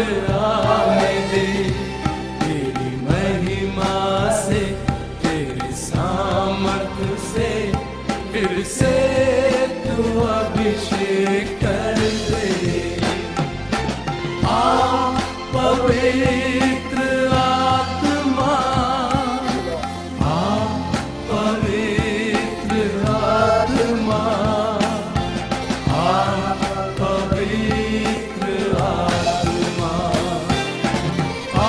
आने दे, तेरी महिमा से, तेरे सामर्थ से फिर से तू अभिषेक कर दे। आ पवित्र आत्मा, आ पवित्र आत्मा, आ पवित्र आत्मा, आ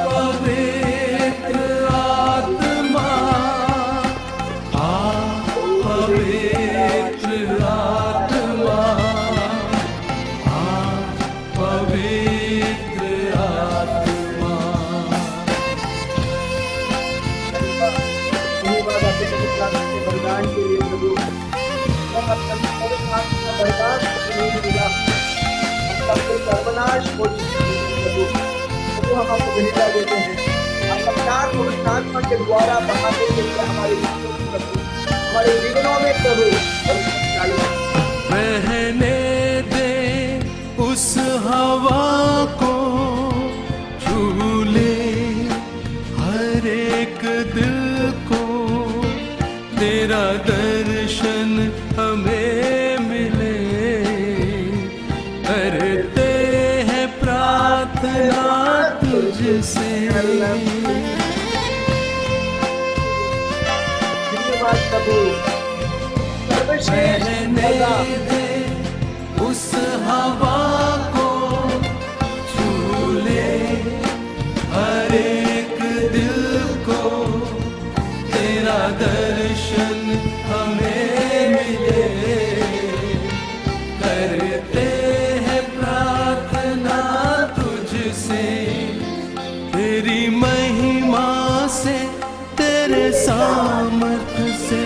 पवित्र आत्मा, आ पवित्र आत्मा, आ पवित्र आत्मा। धन्यवाद आपके पवित्र आत्मा के वरदान के लिए प्रभु। हम अपना पवित्र आत्मा का वरदान नहीं मिला, हम सबसे सर्वनाश हो चुके हैं प्रभु। प्रभु हम आपको धन्यवाद देते हैं, आप अपना पवित्र आत्मा के द्वारा बहाने के लिए हमारे जीवनों में प्रभु, हमारे जीवनों में प्रभु बहने दे उस हवा को, झूले हर एक दिल को, तेरा दर्शन हमें मिले, करते हैं प्रार्थना तुझसे। धन्यवाद प्रभु। सर्वश्रेष्ठ बहने दे उस हवा को, झूले हर एक दिल को, तेरा दर्शन हमें मिले, करते हैं प्रार्थना तुझसे, तेरी महिमा से, तेरे सामर्थ से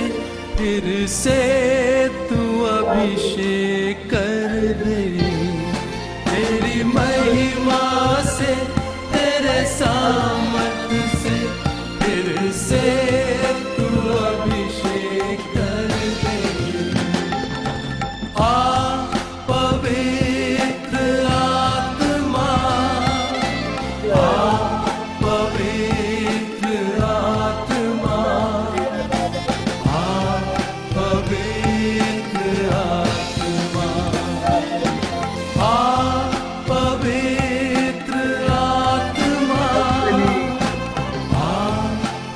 फिर से तू अभिषेक कर दे, तेरी महिमा से, तेरे सामर्थ से फिर से तू अभिषेक कर दे। आ पवित्र आत्मा, आ पवित्र आत्मा, आ पवित्र आत्मा, आ पवित्र आत्मा, आ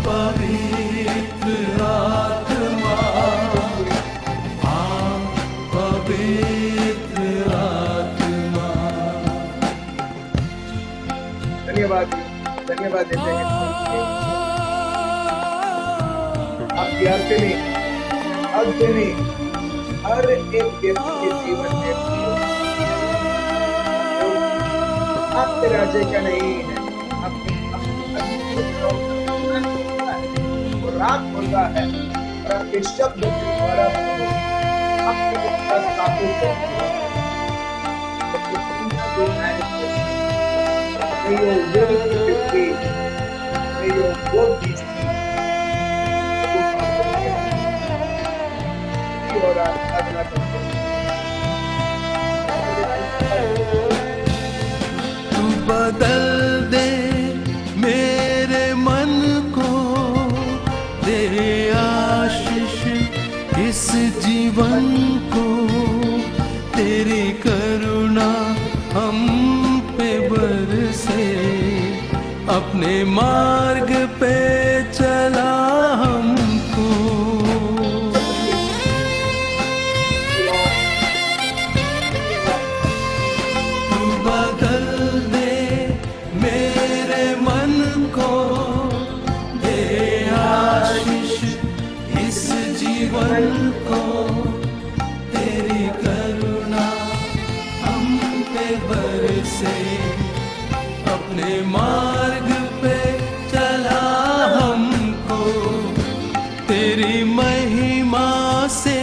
पवित्र आत्मा, आ पवित्र आत्मा। धन्यवाद, धन्यवाद देते हैं आपकी अर्चने, अर्चने हर एक व्यक्ति के जीवन में आपके राज्य का नहीं है, और रात होता है और आपके शब्द के द्वारा आपके स्थापित है। May your will be made. May your will be seen. और आराधना करते तू बदल दे मेरे मन को, दे आशीष इस जीवन को, तेरी करुणा हम पे बरसे, अपने मार्ग पे चला हमको। तू बदल दे मेरे मन को, दे आशीष इस जीवन को, तेरी करुणा हम पे बरसे, अपने मार्ग पे चला हमको, तेरी महिमा से,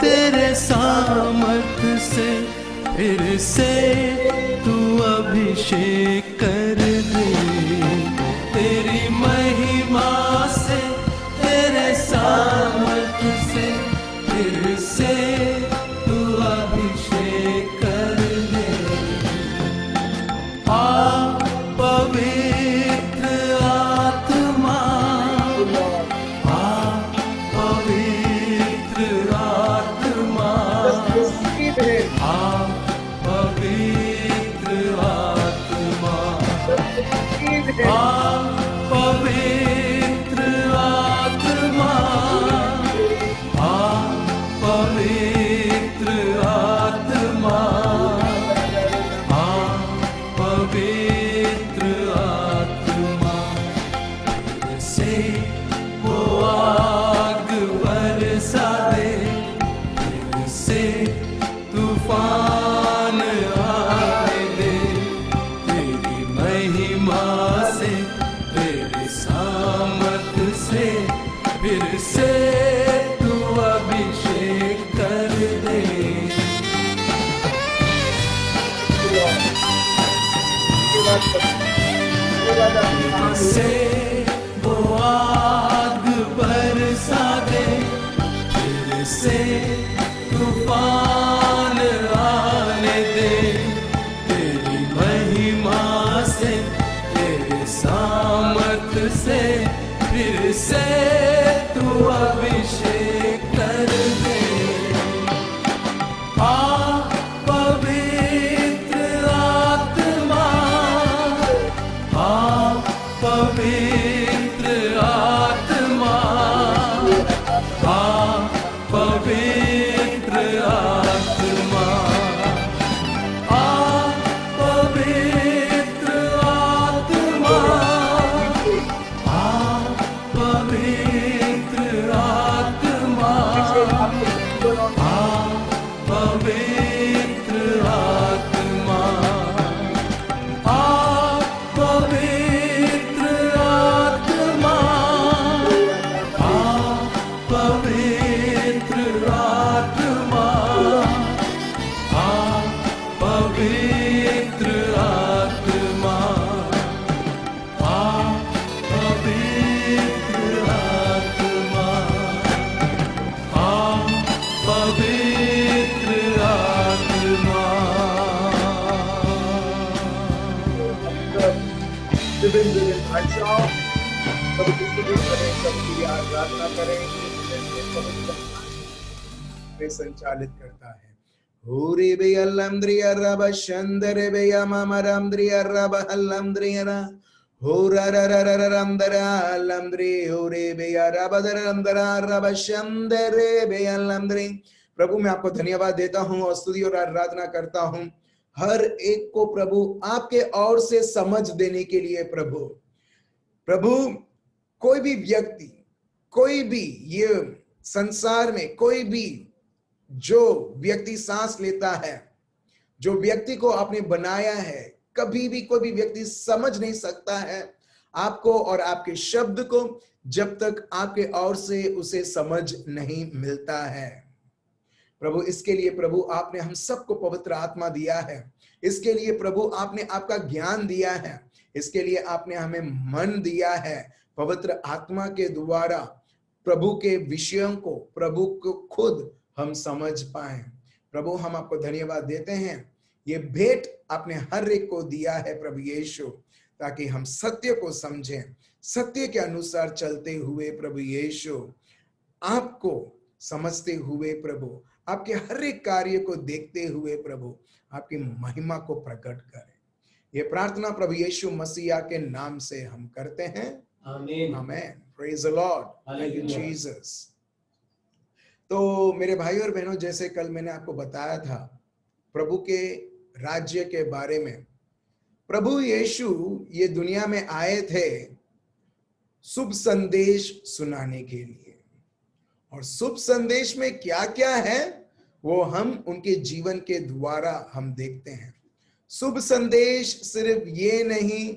तेरे सामर्थ से फिर से तू अभिषेक कर दे, तेरी महिमा से, तेरे सामर्थ से फिर से तू अभिषेक कर दे। आ पवित्र आत्मा, आ पवित्र आत्मा, receive him. आ पवित्र आत्मा, Receive him. आ पवित्र आत्मा, आ पवित्र आत्मा, आ पवित्र आत्मा, फिर से वो आग बरसा दे, फिर से तूफान आने दे, तेरी महिमा से, तेरी सामर्थ से, फिर से तू अभिषेक कर दे। फिर से वो आग बरसा दे, फिर से तूफान आने दे, तेरी महिमा से, तेरे सामर्थ से, फिर से तू अभिषेक कर दे। आ पवित्र आत्मा, आ पवित्र आत्मा, आ पवित्र आत्मा, आ पवित्र आत्मा, आ पवित्र आत्मा, आ पवित्र आत्मा, आ पवित्र आत्मा, आ पवित्र आत्मा, आ पवित्र आत्मा, आ पवित्र आत्मा, आ पवित्र आत्मा। विभिन्न विभिन्न भाषाओं प्रभु की स्तुति करें, सबकी आराधना करें, वे संचालित करता है। Uri be alamdriya raba shandare be yamaramdriya raba alamdriya Hora ramdara alamdri uri be raba ramdara raba shandare be alamdri। प्रभु मैं आपको धन्यवाद देता हूँ और स्तुति और आराधना करता हूँ हर एक को प्रभु आपके ओर से समझ देने के लिए। प्रभु प्रभु कोई भी व्यक्ति, कोई भी ये संसार में कोई भी जो व्यक्ति सांस लेता है, जो व्यक्ति को आपने बनाया है, कभी भी कोई भी व्यक्ति समझ नहीं सकता है आपको और आपके शब्द को जब तक आपके ओर से उसे समझ नहीं मिलता है। प्रभु इसके लिए प्रभु आपने हम सबको पवित्र आत्मा दिया है, इसके लिए प्रभु आपने आपका ज्ञान दिया है, इसके लिए आपने हमें मन दिया है। पवित्र आत्मा के द्वारा प्रभु के विषयों को, प्रभु को खुद हम समझ पाए। प्रभु हम आपको धन्यवाद देते हैं, ये भेंट आपने हर एक को दिया है प्रभु यीशु, ताकि हम सत्य को समझें, सत्य के अनुसार चलते हुए प्रभु यीशु आपको समझते हुए, प्रभु आपके हर एक कार्य को देखते हुए प्रभु आपकी महिमा को प्रकट करें। ये प्रार्थना प्रभु यीशु मसीह के नाम से हम करते हैं, आमीन आमीन। Praise the Lord, thank you Jesus. तो मेरे भाई और बहनों, जैसे कल मैंने आपको बताया था प्रभु के राज्य के बारे में, प्रभु यीशु ये दुनिया में आए थे शुभ संदेश सुनाने के लिए, और शुभ संदेश में क्या क्या है वो हम उनके जीवन के द्वारा हम देखते हैं। शुभ संदेश सिर्फ ये नहीं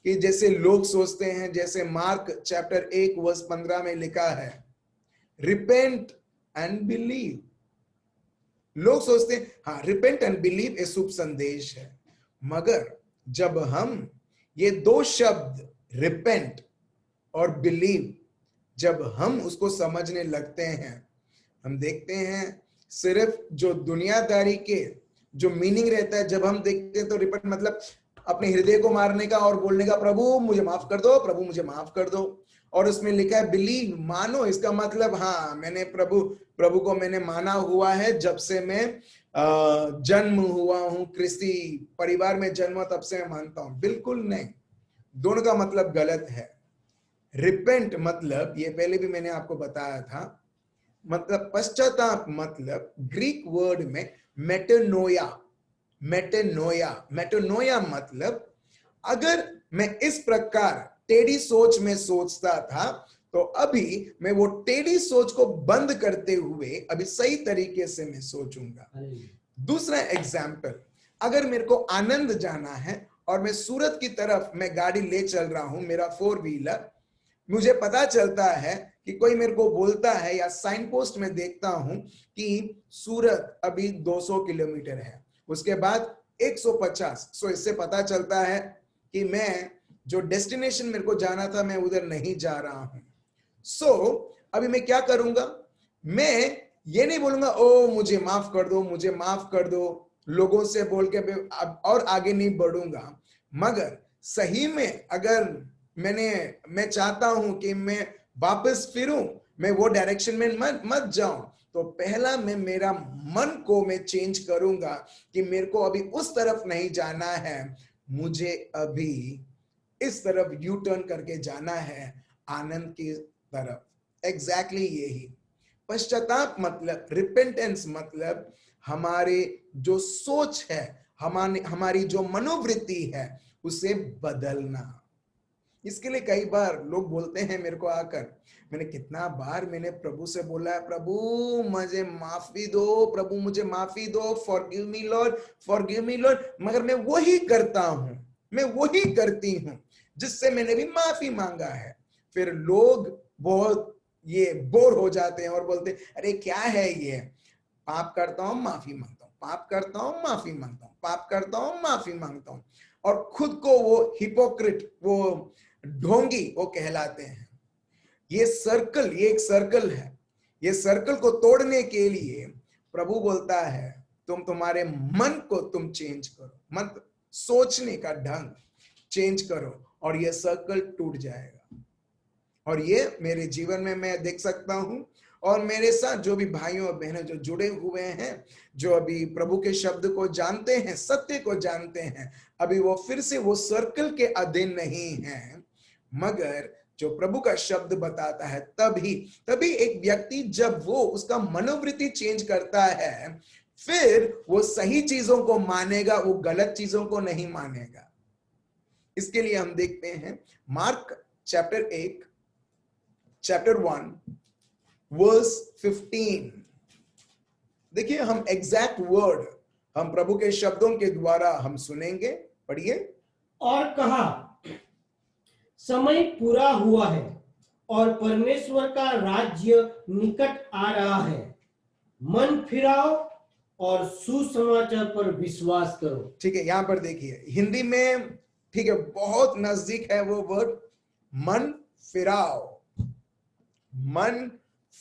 कि जैसे लोग सोचते हैं, जैसे मार्क चैप्टर 1 वर्स 15 में लिखा है, रिपेंट एंड बिलीव। लोग सोचते हैं हाँ, रिपेंट एंड बिलीव ये शुभ संदेश है, मगर जब हम ये दो शब्द रिपेंट और बिलीव जब हम उसको समझने लगते हैं, हम देखते हैं सिर्फ जो दुनियादारी के जो मीनिंग रहता है, जब हम देखते हैं तो रिपेंट मतलब अपने हृदय को मारने का और बोलने का, प्रभु मुझे माफ कर दो, प्रभु मुझे माफ कर दो। और उसमें लिखा है बिलीव, मानो, इसका मतलब हाँ मैंने प्रभु को मैंने माना हुआ है जब से मैं जन्म हुआ हूं, क्रिस्ती परिवार में जन्म, तब से मैं मानता हूं। बिल्कुल नहीं, दोनों का मतलब गलत है। रिपेंट मतलब, ये पहले भी मैंने आपको बताया था, मतलब पश्चाताप, मतलब ग्रीक वर्ड में मेटानोया, मेटानोया मतलब अगर मैं इस प्रकार टेढ़ी सोच में सोचता था तो अभी मैं वो टेढ़ी सोच को बंद करते हुए अभी सही तरीके से मैं सोचूंगा। दूसरा एग्जाम्पल, अगर मेरे को आनंद जाना है और मैं सूरत की तरफ मैं गाड़ी ले चल रहा हूं, मेरा 4 व्हीलर, मुझे पता चलता है कि कोई मेरे को बोलता है या साइन पोस्ट में देखता हूं कि सूरत अभी 200 किलोमीटर है, उसके बाद 150, सो इससे पता चलता है कि मैं जो डेस्टिनेशन मेरे को जाना था मैं उधर नहीं जा रहा हूं। सो अभी मैं क्या करूंगा, मैं ये नहीं बोलूंगा ओ मुझे माफ कर दो, मुझे माफ कर दो, लोगों से बोल के और आगे नहीं बढ़ूंगा। मगर सही में अगर मैं चाहता हूं कि मैं वापस फिरूं, मैं वो डायरेक्शन में मत जाऊं, तो पहला मैं मेरा मन को मैं चेंज करूंगा कि मेरे को अभी उस तरफ नहीं जाना है, मुझे अभी इस तरफ यू टर्न करके जाना है, आनंद की तरफ। एग्जैक्टली यही पश्चाताप मतलब, रिपेंटेंस मतलब हमारे जो सोच है, हमारी जो मनोवृत्ति है उसे बदलना। इसके लिए कई बार लोग बोलते हैं मेरे को आकर, मैंने कितना बार मैंने प्रभु से बोला है, प्रभु मुझे माफी दो, प्रभु मुझे माफी दो, forgive me Lord, forgive me Lord, मगर मैं वही करता हूं, मैं वही करती हूं जिससे मैंने भी माफी मांगा है। फिर लोग बहुत ये बोर हो जाते हैं और बोलते हैं अरे क्या है ये, पाप करता हूं माफी मांगता हूं, पाप करता हूं माफी मांगता हूं, पाप करता हूं माफी मांगता हूं, और खुद को वो हिपोक्रिट, वो ढोंगी वो कहलाते हैं। ये सर्कल, ये एक सर्कल है। ये सर्कल को तोड़ने के लिए प्रभु बोलता है तुम तुम्हारे मन को तुम चेंज करो, मन सोचने का ढंग चेंज करो और ये सर्कल टूट जाएगा। और ये मेरे जीवन में मैं देख सकता हूं, और मेरे साथ जो भी भाइयों और बहनें जो जुड़े हुए हैं, जो अभी प्रभु के शब्द को जानते हैं, सत्य को जानते हैं, अभी वो फिर से वो सर्कल के अधीन नहीं है, मगर जो प्रभु का शब्द बताता है तभी एक व्यक्ति जब वो उसका मनोवृत्ति चेंज करता है, फिर वो सही चीजों को मानेगा, वो गलत चीजों को नहीं मानेगा। इसके लिए हम देखते हैं मार्क चैप्टर 1 चैप्टर 1 वर्स 15। देखिए हम एग्जैक्ट वर्ड हम प्रभु के शब्दों के द्वारा हम सुनेंगे, पढ़िए। और कहा, समय पूरा हुआ है और परमेश्वर का राज्य निकट आ रहा है, मन फिराओ और सुसमाचार पर विश्वास करो। ठीक है, यहां पर देखिए हिंदी में, ठीक है, बहुत नजदीक है वो वर्ड, मन फिराओ। मन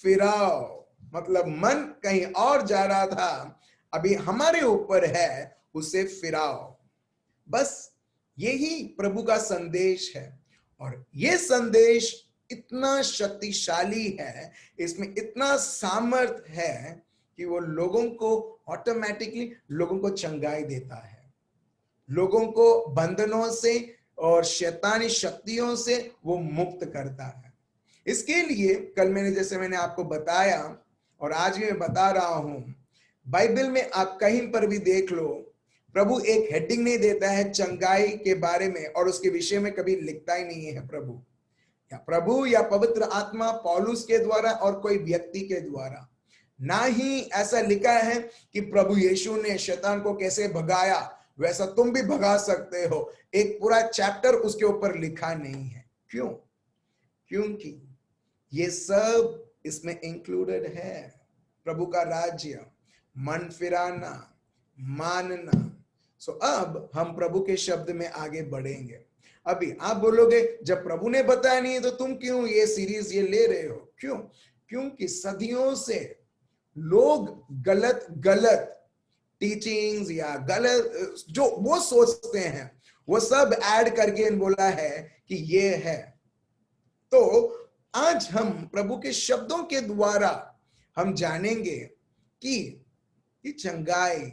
फिराओ मतलब मन कहीं और जा रहा था, अभी हमारे ऊपर है, उसे फिराओ। बस यही प्रभु का संदेश है, और ये संदेश इतना शक्तिशाली है, इसमें इतना सामर्थ्य है कि वो लोगों को ऑटोमेटिकली लोगों को चंगाई देता है, लोगों को बंधनों से और शैतानी शक्तियों से वो मुक्त करता है। इसके लिए कल मैंने आपको बताया और आज भी मैं बता रहा हूं, बाइबल में आप कहीं पर भी देख लो, प्रभु एक हेडिंग नहीं देता है चंगाई के बारे में और उसके विषय में कभी लिखता ही नहीं है प्रभु या पवित्र आत्मा पौलुस के द्वारा और कोई व्यक्ति के द्वारा। ना ही ऐसा लिखा है कि प्रभु यीशु ने शैतान को कैसे भगाया, वैसा तुम भी भगा सकते हो। एक पूरा चैप्टर उसके ऊपर लिखा नहीं है। क्यों? क्योंकि ये सब इसमें इंक्लूडेड है। प्रभु का राज्य, मन फिराना, मानना। सो अब हम प्रभु के शब्द में आगे बढ़ेंगे। अभी आप बोलोगे जब प्रभु ने बताया नहीं तो तुम क्यों ये सीरीज ये ले रहे हो? क्यों? क्योंकि सदियों से लोग गलत टीचिंग्स या गलत जो वो सोचते हैं वो सब ऐड करके बोला है कि ये है। तो आज हम प्रभु के शब्दों के द्वारा हम जानेंगे कि ये चंगाई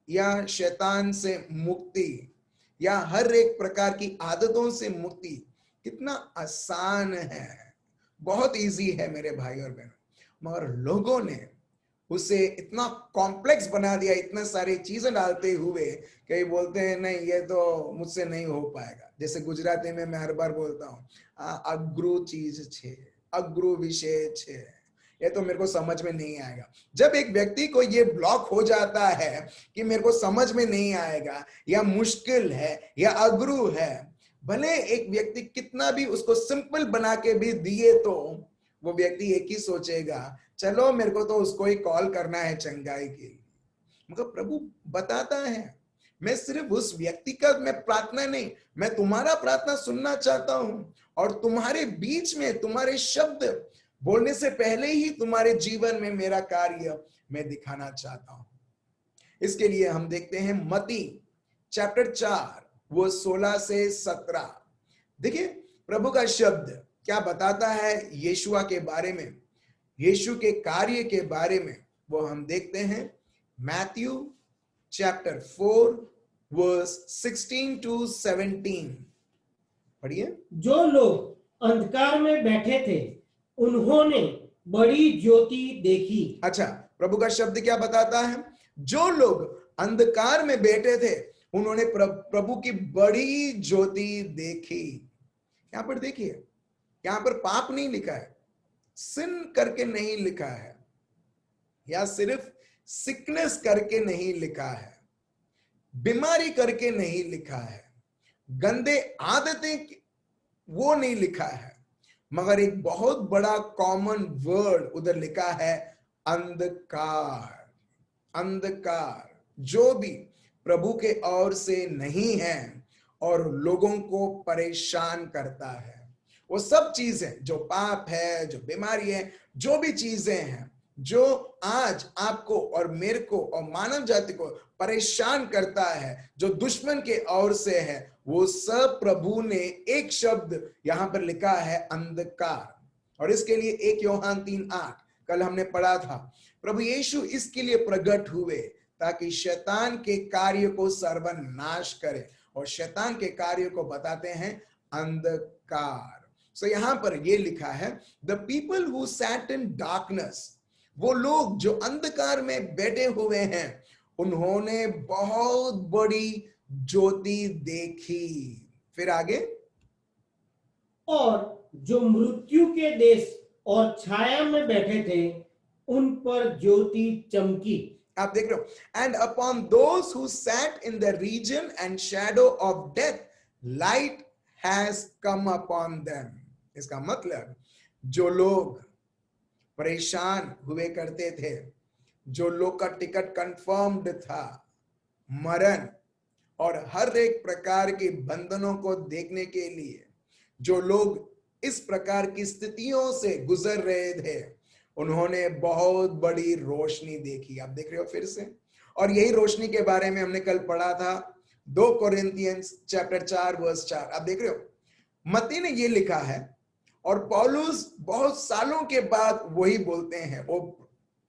या शैतान से मुक्ति या हर एक प्रकार की आदतों से मुक्ति कितना आसान है, बहुत इजी है मेरे भाई और बहनों, मगर लोगों ने उसे इतना कॉम्प्लेक्स बना दिया, इतने सारी चीजें डालते हुए कई बोलते हैं नहीं ये तो मुझसे नहीं हो पाएगा। जैसे गुजराती में मैं हर बार बोलता हूँ अग्रु चीज छे, अग्रु विषय छे, ये तो मेरे को समझ में नहीं आएगा। जब एक व्यक्ति को ये ब्लॉक हो जाता है कि मेरे को समझ में नहीं आएगा या मुश्किल है या अग्रु है, भले एक व्यक्ति कितना भी उसको सिंपल बना के भी दिए तो वो व्यक्ति एक ही सोचेगा चलो मेरे को तो उसको ही कॉल करना है चंगाई के लिए। मगर प्रभु बताता है मैं सिर्फ उस व्यक्ति का मैं प्रार्थना नहीं, मैं तुम्हारा प्रार्थना सुनना चाहता हूं और तुम्हारे बीच में तुम्हारे शब्द बोलने से पहले ही तुम्हारे जीवन में मेरा कार्य मैं दिखाना चाहता हूं। इसके लिए हम देखते हैं मत्ती चैप्टर 4 वो 16 से 17। देखिए प्रभु का शब्द क्या बताता है यीशुआ के बारे में, यीशु के कार्य के बारे में, वो हम देखते हैं मैथ्यू चैप्टर 4 वर्स 16 to 17। पढ़िए। जो लोग अंधकार में बैठे थे उन्होंने बड़ी ज्योति देखी। अच्छा, प्रभु का शब्द क्या बताता है? जो लोग अंधकार में बैठे थे उन्होंने प्रभु की बड़ी ज्योति देखी। यहां पर देखिए, यहां पर पाप नहीं लिखा है, सिन करके नहीं लिखा है, या सिर्फ सिकनेस करके नहीं लिखा है, बीमारी करके नहीं लिखा है, गंदे आदतें वो नहीं लिखा है, मगर एक बहुत बड़ा कॉमन वर्ड उधर लिखा है अंधकार। अंधकार जो भी प्रभु के ओर से नहीं है और लोगों को परेशान करता है, वो सब चीजें जो पाप है, जो बीमारी है, जो भी चीजें हैं जो आज आपको और मेरे को और मानव जाति को परेशान करता है, जो दुश्मन के ओर से है, वो सब प्रभु ने एक शब्द यहां पर लिखा है अंधकार। और इसके लिए 1 यूहन्ना 3:8 कल हमने पढ़ा था, प्रभु यीशु इसके लिए प्रकट हुए ताकि शैतान के कार्य को सर्वनाश करे, और शैतान के कार्य को बताते हैं अंधकार। सो यहां पर ये लिखा है the people who sat in darkness, वो लोग जो अंधकार में बैठे हुए हैं उन्होंने बहुत बड़ी ज्योति देखी। फिर आगे, और जो मृत्यु के देश और छाया में बैठे थे उन पर ज्योति चमकी। आप देख रहे हो, and upon those who sat in the region and shadow of death light has come upon them. इसका मतलब जो लोग परेशान हुए करते थे, जो लोग का टिकट कंफर्म्ड था, मरण और हर एक प्रकार के बंधनों को देखने के लिए जो लोग इस प्रकार की स्थितियों से गुजर रहे थे, उन्होंने बहुत बड़ी रोशनी देखी। आप देख रहे हो फिर से, और यही रोशनी के बारे में हमने कल पढ़ा था 2 कोरिन्थियंस चैप्टर 4 वर्स 4। आप देख रहे हो, मत्ती ने ये लिखा है और पौलुस बहुत सालों के बाद वही बोलते हैं, वो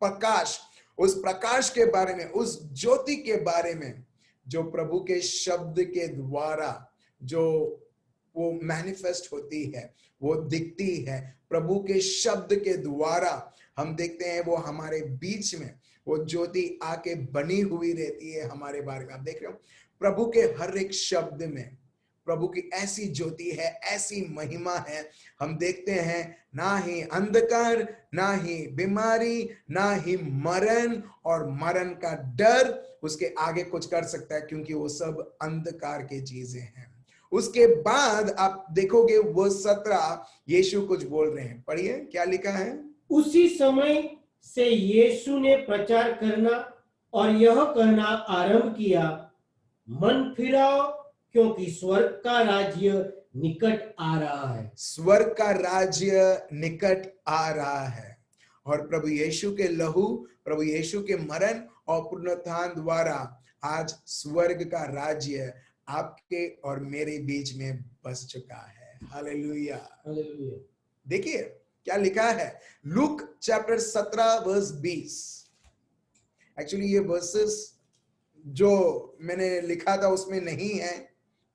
प्रकाश, उस प्रकाश के बारे में, उस ज्योति के बारे में जो प्रभु के शब्द के द्वारा जो वो मैनिफेस्ट होती है, वो दिखती है। प्रभु के शब्द के द्वारा हम देखते हैं वो हमारे बीच में वो ज्योति आके बनी हुई रहती है हमारे बारे में। आप देख रहे हो, प्रभु के हर एक शब्द में प्रभु की ऐसी ज्योति है, ऐसी महिमा है। हम देखते हैं ना ही अंधकार, ना ही बीमारी, ना ही मरण और मरण का डर उसके आगे कुछ कर सकता है, क्योंकि वो सब अंधकार की चीजें हैं। उसके बाद आप देखोगे वो 17 यीशु कुछ बोल रहे हैं। पढ़िए क्या लिखा है। उसी समय से यीशु ने प्रचार करना और यह कहना आरंभ किया, मन फिराओ क्योंकि स्वर्ग का राज्य निकट आ रहा है। स्वर्ग का राज्य निकट आ रहा है, और प्रभु यीशु के लहू, प्रभु यीशु के मरण और पुनरुत्थान द्वारा आज स्वर्ग का राज्य आपके और मेरे बीच में बस चुका है। हालेलुया। हालेलुया। देखिए क्या लिखा है, लूक चैप्टर 17 वर्स 20। एक्चुअली ये वर्सेस जो मैंने लिखा था उसमें नहीं है,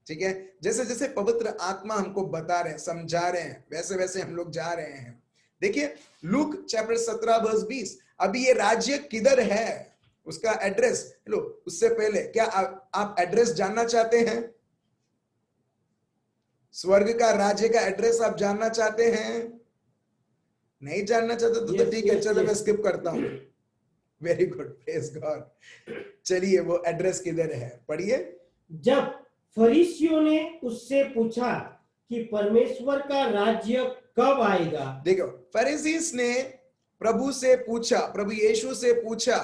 ठीक है। जैसे जैसे पवित्र आत्मा हमको बता रहे हैं, समझा रहे हैं, वैसे वैसे हम लोग जा रहे हैं। देखिए लूक चैप्टर 17 वर्स 20। अभी ये राज्य किधर है, उसका एड्रेस। लो, उससे पहले क्या आप एड्रेस जानना चाहते हैं? स्वर्ग का राज्य का एड्रेस आप जानना चाहते हैं? नहीं जानना चाहते तो Yes, ठीक है, yes, चलो yes. मैं स्किप करता हूं। Very good, praise God. चलिए वो एड्रेस किधर है, पढ़िए। जब फरीसियों ने उससे पूछा कि परमेश्वर का राज्य कब आएगा, देखो, फरीसीस ने प्रभु से पूछा, प्रभु यीशु से पूछा,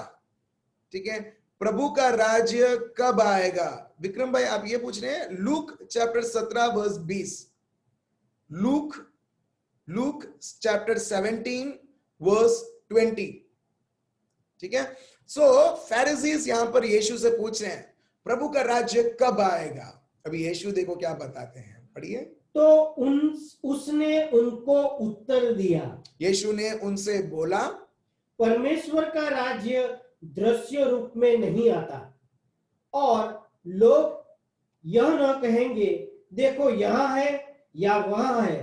ठीक है, प्रभु का राज्य कब आएगा। विक्रम भाई आप ये पूछ रहे हैं, Luke chapter 17 verse 20। Luke chapter 17 verse 20, ठीक है। सो फरीसीस यहां पर यीशु से पूछ रहे हैं प्रभु का राज्य कब आएगा। अभी यीशु देखो क्या बताते हैं, पढ़िए। तो उसने उनको उत्तर दिया, यीशु ने उनसे बोला, परमेश्वर का राज्य दृश्य रूप में नहीं आता, और लोग यह न कहेंगे देखो यहाँ है या वहां है,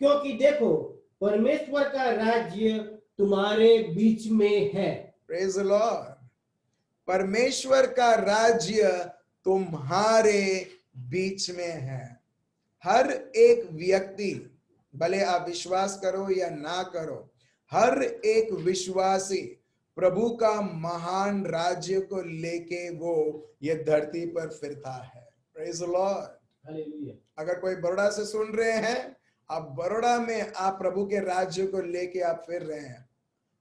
क्योंकि देखो परमेश्वर का राज्य तुम्हारे बीच में है। Praise the Lord. परमेश्वर का राज्य तुम्हारे बीच में है। हर एक व्यक्ति, भले आप विश्वास करो या ना करो, हर एक विश्वासी प्रभु का महान राज्य को लेके वो ये धरती पर फिरता है। Praise the Lord. हालेलुया। अगर कोई बड़ौदा से सुन रहे हैं, आप बड़ौदा में आप प्रभु के राज्य को लेके आप फिर रहे हैं।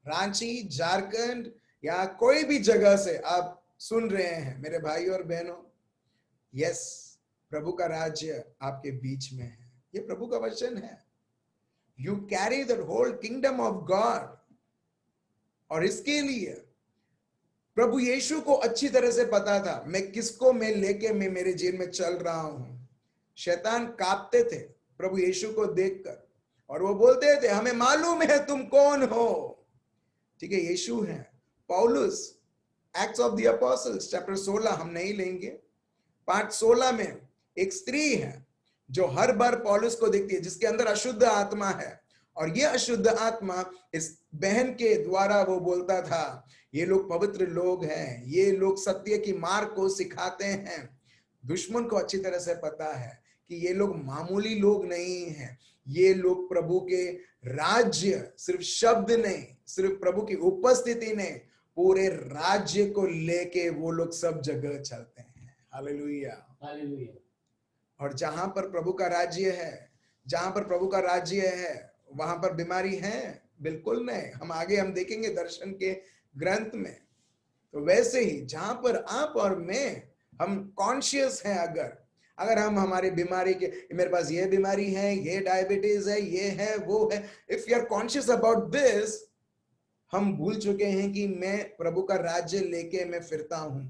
रांची, झारखंड या कोई भी जगह से आप सुन रहे हैं मेरे भाई और बहनों, यस, प्रभु का राज्य आपके बीच में है। ये प्रभु का वचन है। You carry the whole kingdom of God. और इसके लिए प्रभु यीशु को अच्छी तरह से पता था मैं किसको मैं लेके मैं मेरे जेल में चल रहा हूं। शैतान कांपते थे प्रभु यीशु को देखकर, और वो बोलते थे हमें मालूम है तुम कौन हो। ठीक है, यीशु है। पौलुस, acts of the apostles chapter 16 हम नहीं लेंगे, पाठ 16 में एक स्त्री है जो हर बार पौलुस को देखती है, जिसके अंदर अशुद्ध आत्मा है, और ये अशुद्ध आत्मा इस बहन के द्वारा वो बोलता था ये लोग पवित्र लोग हैं, ये लोग सत्य की मार्ग को सिखाते हैं। दुश्मन को अच्छी तरह से पता है कि ये लोग मामूली लोग नहीं हैं, ये लोग प्रभु के राज्य, सिर्फ शब्द नहीं, सिर्फ प्रभु की उपस्थिति नहीं, पूरे राज्य को लेके वो लोग सब जगह चलते हैं। Hallelujah, hallelujah. और जहां पर प्रभु का राज्य है, जहां पर प्रभु का राज्य है वहां पर बीमारी है? बिल्कुल नहीं। हम आगे हम देखेंगे दर्शन के ग्रंथ में। तो वैसे ही जहां पर आप और मैं हम कॉन्शियस हैं, अगर हम हमारी बीमारी के, मेरे पास ये बीमारी है, ये डायबिटीज है, ये है, वो है, if you are conscious about this, हम भूल चुके हैं कि मैं प्रभु का राज्य लेके मैं फिरता हूं।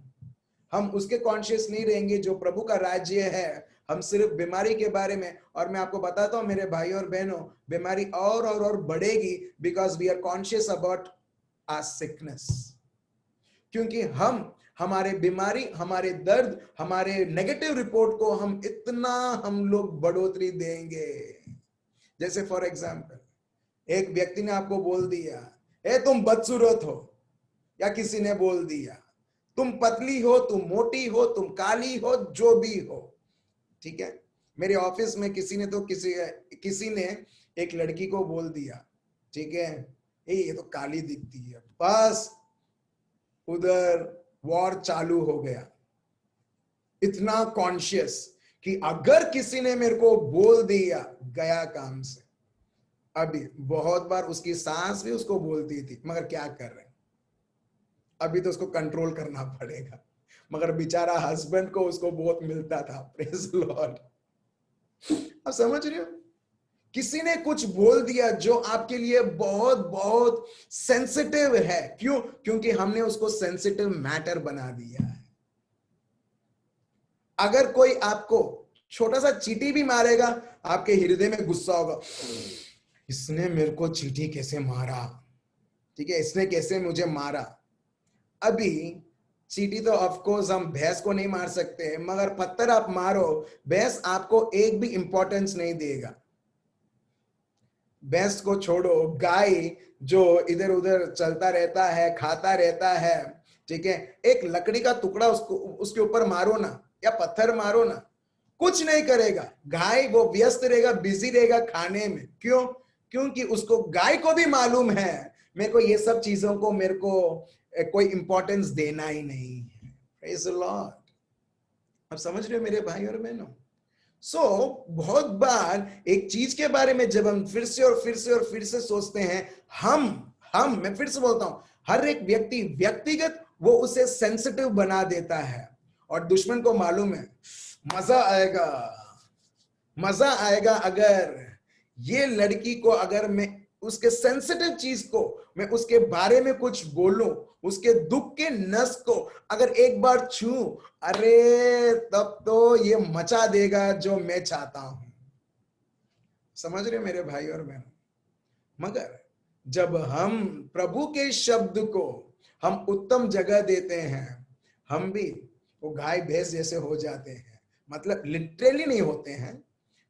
हम उसके कॉन्शियस नहीं रहेंगे जो प्रभु का राज्य है। हम सिर्फ बीमारी के बारे में, और मैं आपको बताता हूं मेरे भाई और बहनों, बीमारी और बढ़ेगी, because we are conscious about our sickness. क्योंकि हम हमारे बीमारी, हमारे दर्द, हमारे नेगेटिव रिपोर्ट को हम लोग बढ़ोतरी देंगे। जैसे फॉर एग्जाम्पल एक व्यक्ति ने आपको बोल दिया ए तुम बदसूरत हो, या किसी ने बोल दिया तुम पतली हो, तुम मोटी हो, तुम काली हो, जो भी हो, ठीक है। मेरे ऑफिस में किसी ने एक लड़की को बोल दिया, ठीक है, ये तो काली दिखती है, बस उधर वॉर चालू हो गया। इतना कॉन्शियस कि अगर किसी ने मेरे को बोल दिया, गया काम से। अभी बहुत बार उसकी सास भी उसको बोलती थी, मगर क्या कर रहे हैं, अभी तो उसको कंट्रोल करना पड़ेगा, मगर बेचारा हस्बैंड को उसको बहुत मिलता था। Praise Lord. आप समझ रहे हो, किसी ने कुछ बोल दिया जो आपके लिए बहुत बहुत सेंसिटिव है। क्यों? क्योंकि हमने उसको सेंसिटिव मैटर बना दिया है। अगर कोई आपको छोटा सा चींटी भी मारेगा, आपके हृदय में गुस्सा होगा, इसने मेरे को चींटी कैसे मारा, ठीक है, इसने कैसे मुझे मारा। अभी चींटी तो ऑफ कोर्स हम भैंस को नहीं मार सकते, मगर पत्थर आप मारो, भैंस आपको एक भी इंपॉर्टेंस नहीं देगा। भैंस को छोड़ो, गाय जो इधर उधर चलता रहता है, खाता रहता है, ठीक है, एक लकड़ी का टुकड़ा उसके ऊपर मारो ना, या पत्थर मारो ना, कुछ नहीं करेगा। गाय वो व्यस्त रहेगा, बिजी रहेगा खाने में। क्यों? क्योंकि उसको, गाय को भी मालूम है मेरे को ये सब चीजों को, मेरे को कोई इंपॉर्टेंस देना ही नहीं है। Praise the Lord. आप समझ रहे हो मेरे भाई और बहनों? बहुत बार एक चीज के बारे में जब हम फिर से और फिर से और फिर से सोचते हैं, हम मैं फिर से बोलता हूं, हर एक व्यक्ति व्यक्तिगत वो उसे सेंसिटिव बना देता है। और दुश्मन को मालूम है मजा आएगा अगर ये लड़की को, अगर मैं उसके सेंसिटिव चीज को, मैं उसके बारे में कुछ बोलूं, उसके दुख के नस को अगर एक बार छू, अरे तब तो ये मचा देगा जो मैं चाहता हूं। समझ रहे मेरे भाई और बहनों? मगर जब हम प्रभु के शब्द को हम उत्तम जगह देते हैं, हम भी वो गाय भैंस जैसे हो जाते हैं। मतलब लिटरली नहीं होते हैं,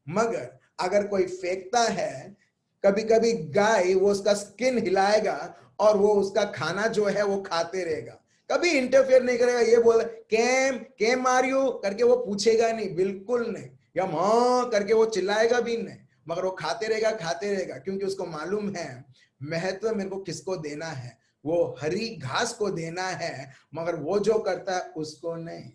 मगर अगर कोई फेंकता है, कभी कभी गाय वो उसका स्किन हिलाएगा और वो उसका खाना जो है वो खाते रहेगा, कभी इंटरफेयर नहीं करेगा। ये बोल केम मारियो करके वो पूछेगा नहीं, बिल्कुल नहीं, या मां करके वो चिल्लाएगा भी नहीं, मगर वो खाते रहेगा, क्योंकि उसको मालूम है महत्व मेरे को किसको देना है, वो हरी घास को देना है, मगर वो जो करता है उसको नहीं।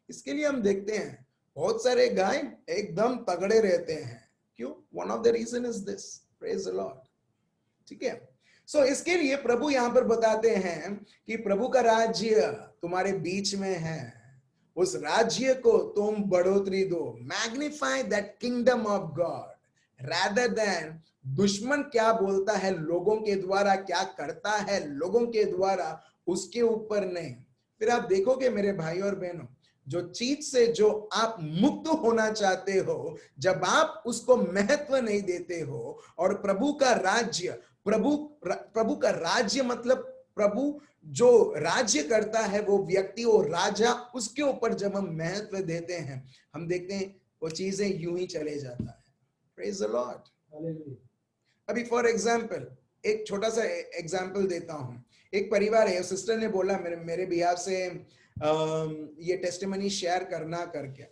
इसके लिए हम देखते हैं बहुत सारे गाय एकदम तगड़े रहते हैं। क्यों? One of the reason is this, praise the Lord, ठीक है। सो इसके लिए प्रभु यहां पर बताते हैं कि प्रभु का राज्य तुम्हारे बीच में है, उस राज्य को तुम बढ़ोतरी दो, magnify that kingdom of God rather than दुश्मन क्या बोलता है लोगों के द्वारा, क्या करता है लोगों के द्वारा, उसके ऊपर नहीं। फिर आप देखोगे मेरे भाई और बहनों, जो चीज से जो आप मुक्त होना चाहते हो, जब आप उसको महत्व नहीं देते हो, और प्रभु का राज्य, प्रभु का राज्य मतलब प्रभु जो राज्य करता है वो व्यक्ति, वो राजा, उसके ऊपर जब हम महत्व देते हैं, हम देखते हैं वो चीजें यूं ही चले जाता है। Praise the Lord. अभी फॉर एग्जाम्पल एक छोटा सा एग्जाम्पल देता हूं। एक परिवार है, सिस्टर ने बोला मेरे बिहाफ से ये टेस्टिमनी शेयर करना करके।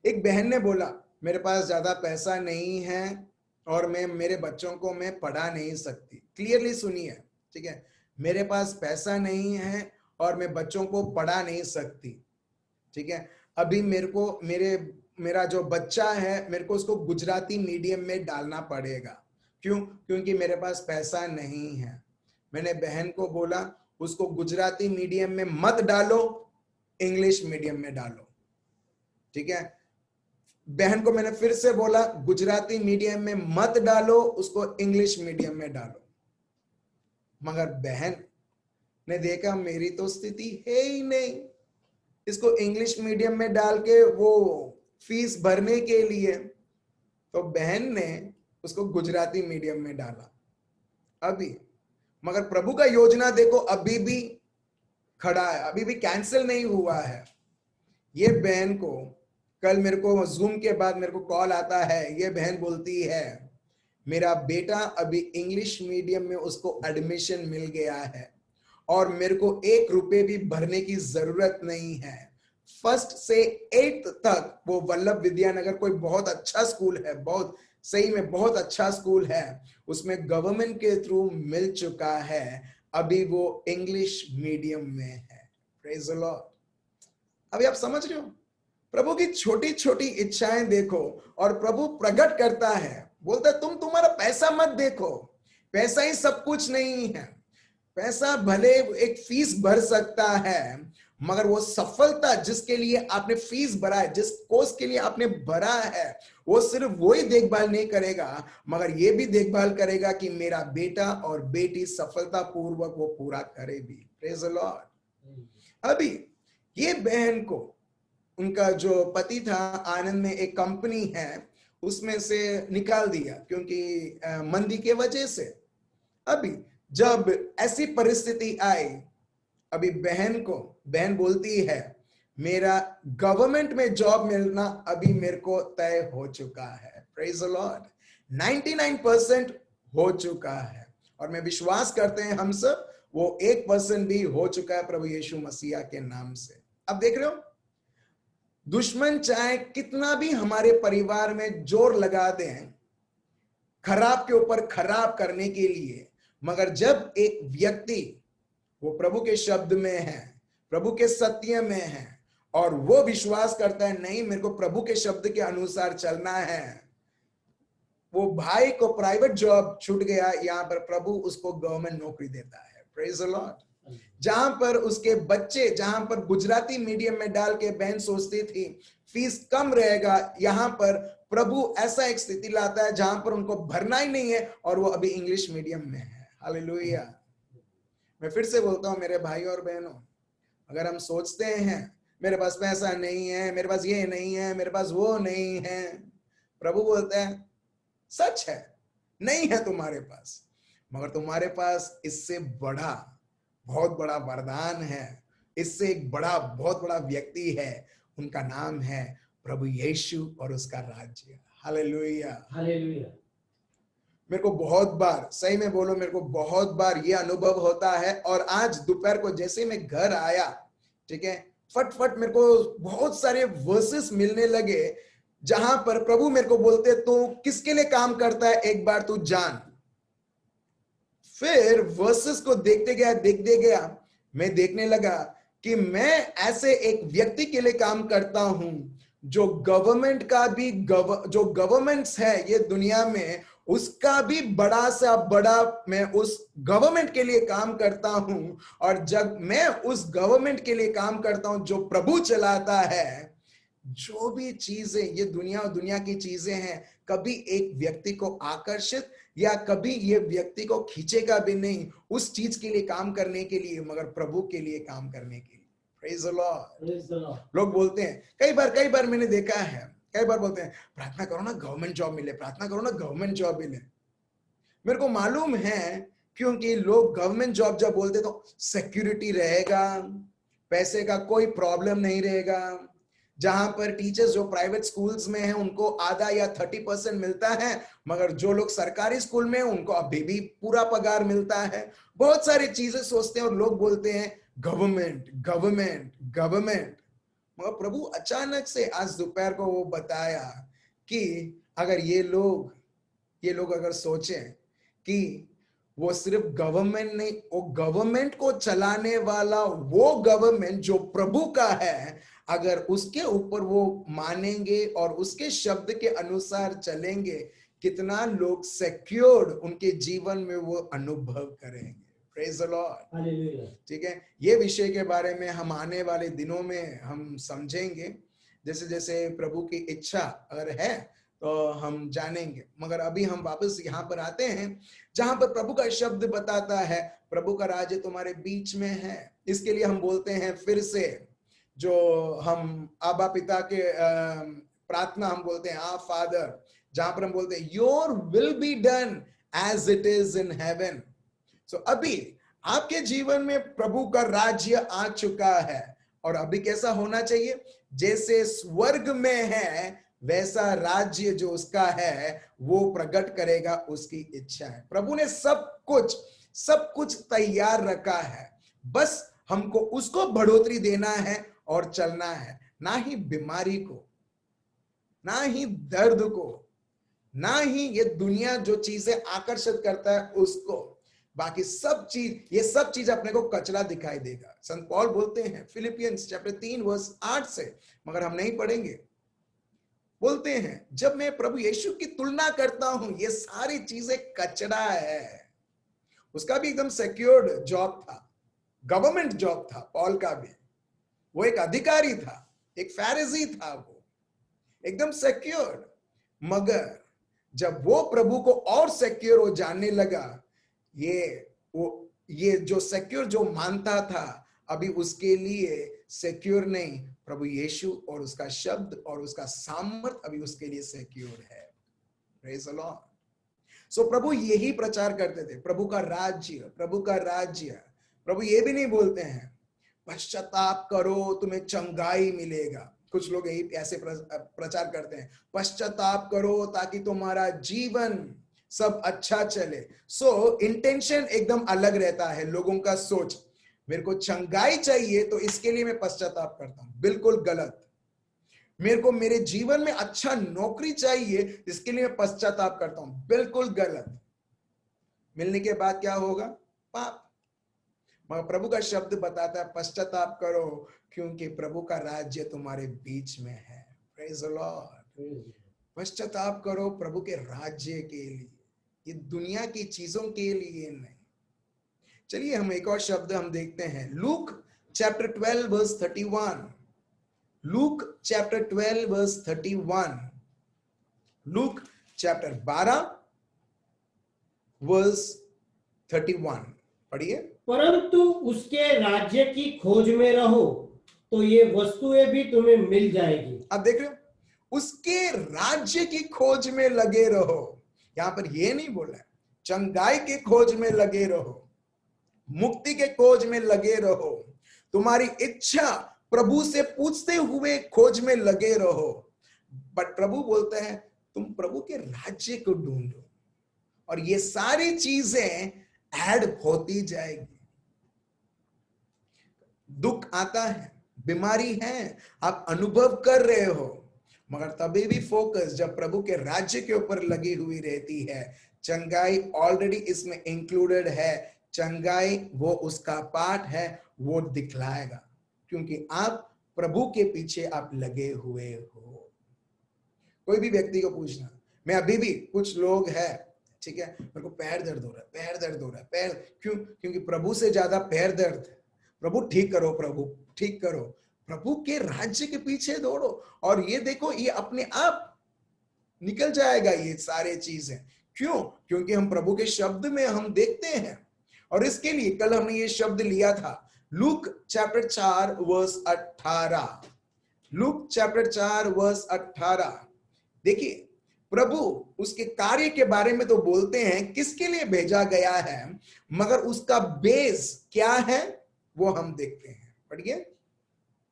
एक बहन ने बोला मेरे पास ज्यादा पैसा नहीं है और मैं मेरे बच्चों को मैं पढ़ा नहीं सकती। क्लियरली सुनिए, ठीक है, मेरे पास पैसा नहीं है और मैं बच्चों को पढ़ा नहीं सकती, ठीक है। अभी मेरा जो बच्चा है, मेरे को उसको गुजराती मीडियम में डालना पड़ेगा। क्यों? क्योंकि मेरे पास पैसा नहीं है। मैंने बहन को बोला उसको गुजराती मीडियम में मत डालो, इंग्लिश मीडियम में डालो, ठीक है। बहन को मैंने फिर से बोला गुजराती मीडियम में मत डालो, उसको इंग्लिश मीडियम में डालो। मगर बहन ने देखा मेरी तो स्थिति है ही नहीं, इसको इंग्लिश मीडियम में डाल के वो फीस भरने के लिए, तो बहन ने उसको गुजराती मीडियम में डाला अभी। मगर प्रभु का योजना देखो अभी भी खड़ा है, अभी भी कैंसिल नहीं हुआ है। ये बहन को कल मेरे को जूम के बाद मेरे को कॉल आता है, ये बहन बोलती है मेरा बेटा अभी इंग्लिश मीडियम में उसको एडमिशन मिल गया है और मेरे को 1 रुपए भी भरने की जरूरत नहीं है। 1st से 8th तक वो वल्लभ विद्यानगर कोई बहुत अच्छा स्कूल है, बहुत सही में बहुत अच्छा स्कूल है, उसमें गवर्नमेंट के थ्रू मिल चुका है, अभी वो इंग्लिश मीडियम में है। Praise the Lord. अभी आप समझ रहे हो, प्रभु की छोटी छोटी इच्छाएं देखो और प्रभु प्रकट करता है, बोलता है तुम्हारा पैसा मत देखो, पैसा ही सब कुछ नहीं है। पैसा भले एक फीस भर सकता है, मगर वो सफलता जिसके लिए आपने फीस भरा है, जिस कोर्स के लिए आपने भरा है, वो सिर्फ वही देखभाल नहीं करेगा, मगर ये भी देखभाल करेगा कि मेरा बेटा और बेटी सफलता पूर्वक वो पूरा करे भी। Praise the Lord. अभी ये बहन को उनका जो पति था आनंद में एक कंपनी है उसमें से निकाल दिया क्योंकि मंदी के वजह से। अभी जब ऐसी परिस्थिति आई, अभी बहन बोलती है मेरा गवर्नमेंट में जॉब मिलना अभी मेरे को तय हो चुका है। प्रेज द लॉर्ड, 99% हो चुका है और मैं विश्वास करते हैं हम सब वो 1% भी हो चुका है प्रभु यीशु मसीहा के नाम से। अब देख रहे हो, दुश्मन चाहे कितना भी हमारे परिवार में जोर लगा दें खराब के ऊपर खराब करने के लिए, मगर जब एक व्यक्ति वो प्रभु के शब्द में है, प्रभु के सत्य में है और वो विश्वास करता है नहीं मेरे को प्रभु के शब्द के अनुसार चलना है, वो भाई को प्राइवेट जॉब छूट गया, यहां पर प्रभु उसको गवर्नमेंट नौकरी देता है। Praise the Lord. जहां पर उसके बच्चे, जहां पर गुजराती मीडियम में डाल के बहन सोचती थी फीस कम रहेगा, यहां पर प्रभु ऐसा एक स्थिति लाता है जहां पर उनको भरना ही नहीं है और वो अभी इंग्लिश मीडियम में है। हालेलुया। मैं फिर से बोलता हूं मेरे भाई और बहनों, अगर हम सोचते हैं मेरे पास पैसा नहीं है, मेरे पास ये नहीं है, मेरे पास वो नहीं है, प्रभु बोलते हैं सच है नहीं है तुम्हारे पास, मगर तुम्हारे पास इससे बड़ा बहुत बड़ा वरदान है, इससे एक बड़ा बहुत बड़ा व्यक्ति है, उनका नाम है प्रभु यीशु और उसका राज्य। Hallelujah hallelujah. मेरे को बहुत बार, सही में बोलो, मेरे को बहुत बार ये अनुभव होता है। और आज दोपहर को जैसे मैं घर आया, ठीक है, फटफट मेरे को बहुत सारे वर्सेस मिलने लगे जहां पर प्रभु मेरे को बोलते तू किसके लिए काम करता है एक बार तू जान। फिर वर्सेस को देखते गया मैं देखने लगा कि मैं ऐसे एक व्यक्ति के लिए काम करता हूं जो गवर्नमेंट का भी जो गवर्नमेंट्स है ये दुनिया में उसका भी बड़ा से बड़ा मैं उस गवर्नमेंट के लिए काम करता हूं। और जब मैं उस गवर्नमेंट के लिए काम करता हूं जो प्रभु चलाता है, जो भी चीजें ये दुनिया की चीजें हैं कभी एक व्यक्ति को आकर्षित या कभी ये व्यक्ति को खींचेगा भी नहीं उस चीज के लिए काम करने के लिए, मगर प्रभु के लिए काम करने के लिए। Praise the Lord. लोग बोलते हैं कई बार मैंने देखा है, कई बार बोलते हैं प्रार्थना करो ना गवर्नमेंट जॉब मिले, प्रार्थना करो ना गवर्नमेंट जॉब मिले। मेरे को मालूम है क्योंकि लोग गवर्नमेंट जॉब जब बोलते तो सिक्योरिटी रहेगा, पैसे का कोई प्रॉब्लम नहीं रहेगा। जहां पर टीचर्स जो प्राइवेट स्कूल्स में हैं उनको आधा या 30% मिलता है, मगर जो लोग सरकारी स्कूल में हैं उनको अभी भी पूरा पगार मिलता है। बहुत सारी चीजें सोचते हैं और लोग बोलते हैं गवर्नमेंट गवर्नमेंट गवर्नमेंट, मगर प्रभु अचानक से आज दोपहर को वो बताया कि अगर ये लोग अगर सोचें कि वो सिर्फ गवर्नमेंट नहीं, वो गवर्नमेंट को चलाने वाला वो गवर्नमेंट जो प्रभु का है, अगर उसके ऊपर वो मानेंगे और उसके शब्द के अनुसार चलेंगे, कितना लोग सिक्योर्ड उनके जीवन में वो अनुभव करेंगे। Praise the Lord. हालेलुया। ठीक है, ये विषय के बारे में हम आने वाले दिनों में हम समझेंगे, जैसे जैसे प्रभु की इच्छा अगर है तो हम जानेंगे। मगर अभी हम वापस यहाँ पर आते हैं जहां पर प्रभु का शब्द बताता है प्रभु का राज्य तुम्हारे बीच में है। इसके लिए हम बोलते हैं फिर से, जो हम आबा पिता के प्रार्थना हम बोलते हैं आ फादर, जहां पर हम बोलते हैं your will be done as it is in heaven. So अभी आपके जीवन में प्रभु का राज्य आ चुका है और अभी कैसा होना चाहिए, जैसे स्वर्ग में है वैसा राज्य जो उसका है वो प्रकट करेगा, उसकी इच्छा है। प्रभु ने सब कुछ तैयार रखा है, बस हमको उसको बढ़ोतरी देना है और चलना है, ना ही बीमारी को, ना ही दर्द को, ना ही ये दुनिया जो चीजें आकर्षित करता है उसको। बाकी सब चीज अपने को कचरा दिखाई देगा। संत पौल बोलते हैं फिलिपियंस चैप्टर 3 वर्स 8 से, मगर हम नहीं पढ़ेंगे। बोलते हैं जब मैं प्रभु यीशु की तुलना करता हूं ये सारी चीजें कचरा है। उसका भी एकदम सिक्योर्ड जॉब था, गवर्नमेंट जॉब था पौल का भी, वो एक अधिकारी था, एक फैरिसी था, वो एकदम सिक्योर्ड। मगर जब वो प्रभु को और सिक्योर हो जानने लगा, ये जो सिक्योर जो मानता था अभी उसके लिए सिक्योर नहीं, प्रभु यीशु और उसका शब्द और उसका सामर्थ अभी उसके लिए सिक्योर है। Praise the Lord. सो प्रभु यही प्रचार करते थे, प्रभु का राज्य, प्रभु का राज्य। प्रभु ये भी नहीं बोलते हैं पश्चाताप करो तुम्हें चंगाई मिलेगा। कुछ लोग यही ऐसे प्रचार करते हैं, पश्चाताप करो ताकि तुम्हारा जीवन सब अच्छा चले। सो इंटेंशन एकदम अलग रहता है लोगों का सोच। मेरे को चंगाई चाहिए तो इसके लिए मैं पश्चाताप करता हूं, बिल्कुल गलत। मेरे को मेरे जीवन में अच्छा नौकरी चाहिए इसके लिए मैं पश्चाताप करता हूं, बिल्कुल गलत। मिलने के बाद क्या होगा? पाप। मगर प्रभु का शब्द बताता है पश्चाताप करो क्योंकि प्रभु का राज्य तुम्हारे बीच में है। Praise the Lord. पश्चाताप करो प्रभु के राज्य के लिए, ये दुनिया की चीजों के लिए नहीं। चलिए हम एक और शब्द हम देखते हैं, Luke chapter 12 verse 31। Luke chapter 12 verse 31। Luke chapter 12 verse 31 पढ़िए। परंतु उसके राज्य की खोज में रहो तो ये वस्तुएं भी तुम्हें मिल जाएगी। अब देख रहे हो, उसके राज्य की खोज में लगे रहो। यहां पर ये नहीं बोला है चंगाई के खोज में लगे रहो, मुक्ति के खोज में लगे रहो, तुम्हारी इच्छा प्रभु से पूछते हुए खोज में लगे रहो। बट प्रभु बोलते हैं तुम प्रभु के राज्य को ढूंढो और ये सारी चीजें ऐड होती जाएगी। दुख आता है, बीमारी है, आप अनुभव कर रहे हो, मगर तभी भी फोकस जब प्रभु के राज्य के ऊपर लगी हुई रहती है, चंगाई ऑलरेडी इसमें इंक्लूडेड है। चंगाई वो उसका पार्ट है, वो दिखलाएगा क्योंकि आप प्रभु के पीछे आप लगे हुए हो। कोई भी व्यक्ति को पूछना, मैं अभी भी कुछ लोग हैं, ठीक है, मेरे को पैर दर्द हो रहा है, पैर दर्द हो रहा है, पैर क्यों? क्योंकि प्रभु से ज्यादा पैर दर्द। प्रभु ठीक करो, प्रभु ठीक करो, प्रभु के राज्य के पीछे दौड़ो और ये देखो ये अपने आप निकल जाएगा ये सारे चीजें। क्यों? क्योंकि हम प्रभु के शब्द में हम देखते हैं। और इसके लिए कल हमने ये शब्द लिया था, Luke chapter 4 verse 18। Luke chapter 4 verse 18। देखिए प्रभु उसके कार्य के बारे में तो बोलते हैं किसके लिए भेजा गया है, मगर उसका बेस क्या है वो हम देखते हैं। पढ़िए।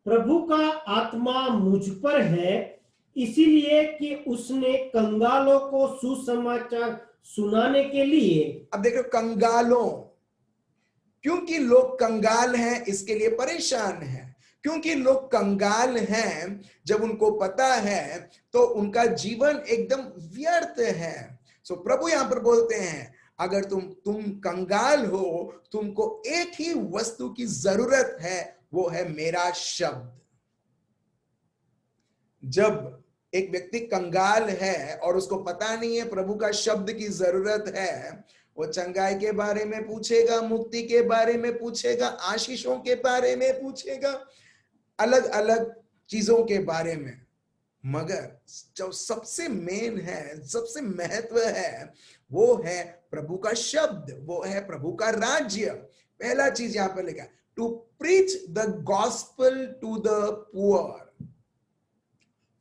प्रभु का आत्मा मुझ पर है इसीलिए कि उसने कंगालों को सुसमाचार सुनाने के लिए। अब देखो कंगालों, क्योंकि लोग कंगाल हैं इसके लिए परेशान हैं, क्योंकि लोग कंगाल हैं, जब उनको पता है तो उनका जीवन एकदम व्यर्थ है। सो प्रभु यहां पर बोलते हैं अगर तुम कंगाल हो, तुमको एक ही वस्तु की जरूरत है, वो है मेरा शब्द। जब एक व्यक्ति कंगाल है और उसको पता नहीं है प्रभु का शब्द की जरूरत है, वो चंगाई के बारे में पूछेगा, मुक्ति के बारे में पूछेगा, आशीषों के बारे में पूछेगा, अलग अलग चीजों के बारे में। मगर जो सबसे मेन है, सबसे महत्व है, वो है प्रभु का शब्द, वो है प्रभु का राज्य। पहला चीज यहां पर लिखा, to preach the gospel to the poor.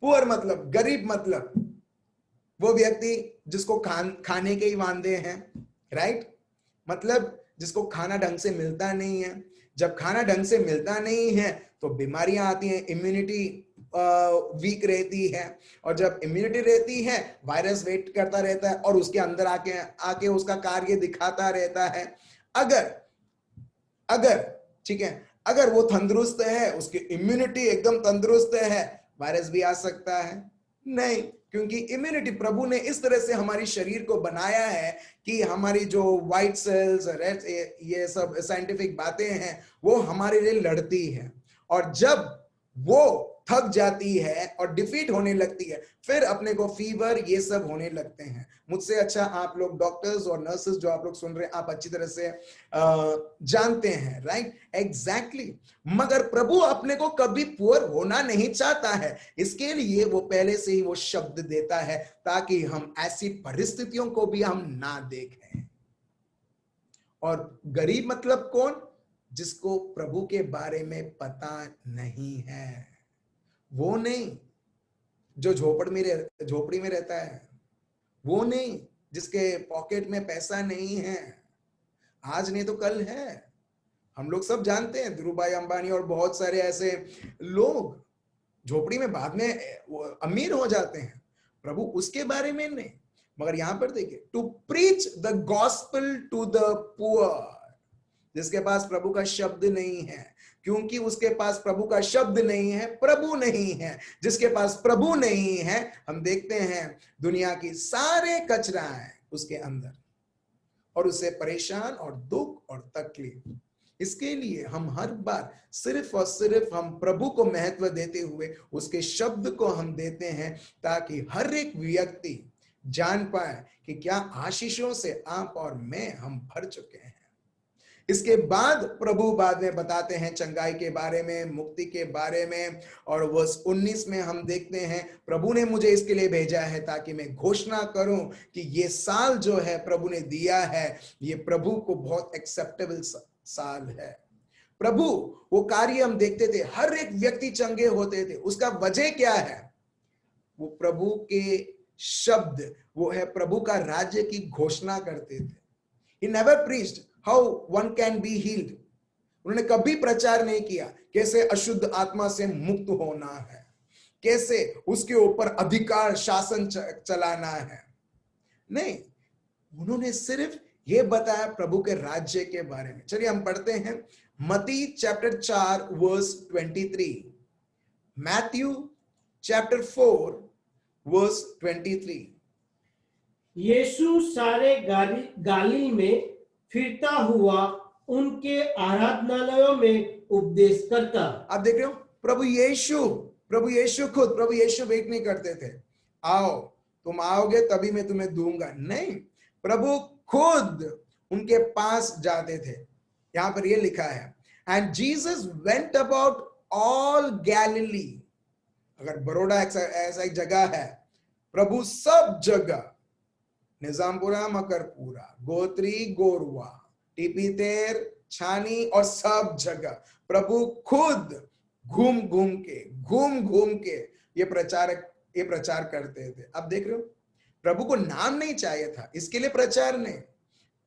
Poor मतलब गरीब, मतलब वो व्यक्ति जिसको खाने के ही वांदे हैं, राइट? मतलब जिसको खाना ढंग से मिलता नहीं है। जब खाना ढंग से मिलता नहीं है तो बीमारियां आती हैं, इम्यूनिटी वीक रहती है, और जब इम्यूनिटी रहती है वायरस वेट करता रहता है और उसके अंदर आके उसका कार्य दिखाता रहता है। अगर ठीक है, अगर वो तंदुरुस्त है, उसकी इम्यूनिटी एकदम तंदुरुस्त है, वायरस भी आ सकता है? नहीं, क्योंकि इम्यूनिटी प्रभु ने इस तरह से हमारी शरीर को बनाया है कि हमारी जो व्हाइट सेल्स, रेड, ये सब साइंटिफिक बातें हैं, वो हमारे लिए लड़ती है, और जब वो थक जाती है और डिफीट होने लगती है, फिर अपने को फीवर ये सब होने लगते हैं। मुझसे अच्छा आप लोग डॉक्टर्स और नर्सेस जो आप लोग सुन रहे हैं, आप अच्छी तरह से जानते हैं, राइट? एग्जैक्टली। मगर प्रभु अपने को कभी पुअर होना नहीं चाहता है, इसके लिए वो पहले से ही वो शब्द देता है ताकि हम ऐसी परिस्थितियों को भी हम ना देखें। और गरीब मतलब कौन? जिसको प्रभु के बारे में पता नहीं है, वो नहीं जो झोपड़ी में रहता है, वो नहीं जिसके पॉकेट में पैसा नहीं है, आज नहीं तो कल है। हम लोग सब जानते हैं धीरूभाई अंबानी और बहुत सारे ऐसे लोग झोपड़ी में बाद में वो अमीर हो जाते हैं। प्रभु उसके बारे में नहीं, मगर यहां पर देखिए, to preach the gospel to the poor, जिसके पास प्रभु का शब्द नहीं है, क्योंकि उसके पास प्रभु का शब्द नहीं है, प्रभु नहीं है। जिसके पास प्रभु नहीं है, हम देखते हैं दुनिया की सारे कचरा है उसके अंदर और उससे परेशान और दुख और तकलीफ। इसके लिए हम हर बार सिर्फ और सिर्फ हम प्रभु को महत्व देते हुए उसके शब्द को हम देते हैं, ताकि हर एक व्यक्ति जान पाए कि क्या आशीषों से आप और मैं हम भर चुके हैं। इसके बाद प्रभु बाद में बताते हैं चंगाई के बारे में, मुक्ति के बारे में, और वर्स 19 में हम देखते हैं प्रभु ने मुझे इसके लिए भेजा है ताकि मैं घोषणा करूं कि ये साल जो है प्रभु ने दिया है, ये प्रभु को बहुत एक्सेप्टेबल साल है। प्रभु वो कार्य हम देखते थे, हर एक व्यक्ति चंगे होते थे। उसका वजह क्या है? वो प्रभु के शब्द, वो है प्रभु का राज्य की घोषणा करते थे। He never preached how one can be healed. उन्होंने कभी प्रचार नहीं किया कैसे अशुद्ध आत्मा से मुक्त होना है, कैसे उसके ऊपर अधिकार शासन चलाना है। नहीं, उन्होंने सिर्फ ये बताया प्रभु के राज्य के बारे में। चलिए हम पढ़ते हैं Matti chapter 4 verse 23, Matthew chapter 4 verse 23। Yeshu सारे गालिल में फिरता हुआ उनके आराधनालयों में उपदेश करता। आप देख रहे हो, प्रभु यीशु खुद, प्रभु यीशु वेट नहीं करते थे, आओ तुम आओगे तभी मैं तुम्हें दूंगा। नहीं, प्रभु खुद उनके पास जाते थे। यहां पर ये लिखा है, and Jesus went about all Galilee. अगर बड़ौदा ऐसा एक जगह है, प्रभु सब जगह, निजामपुरा, मकरपुरा, गोत्री, गोरवा, टीपीतेर, छानी और सब जगह प्रभु खुद घूम घूम के ये प्रचार करते थे। अब देख रहे हो, प्रभु को नाम नहीं चाहिए था, इसके लिए प्रचार नहीं,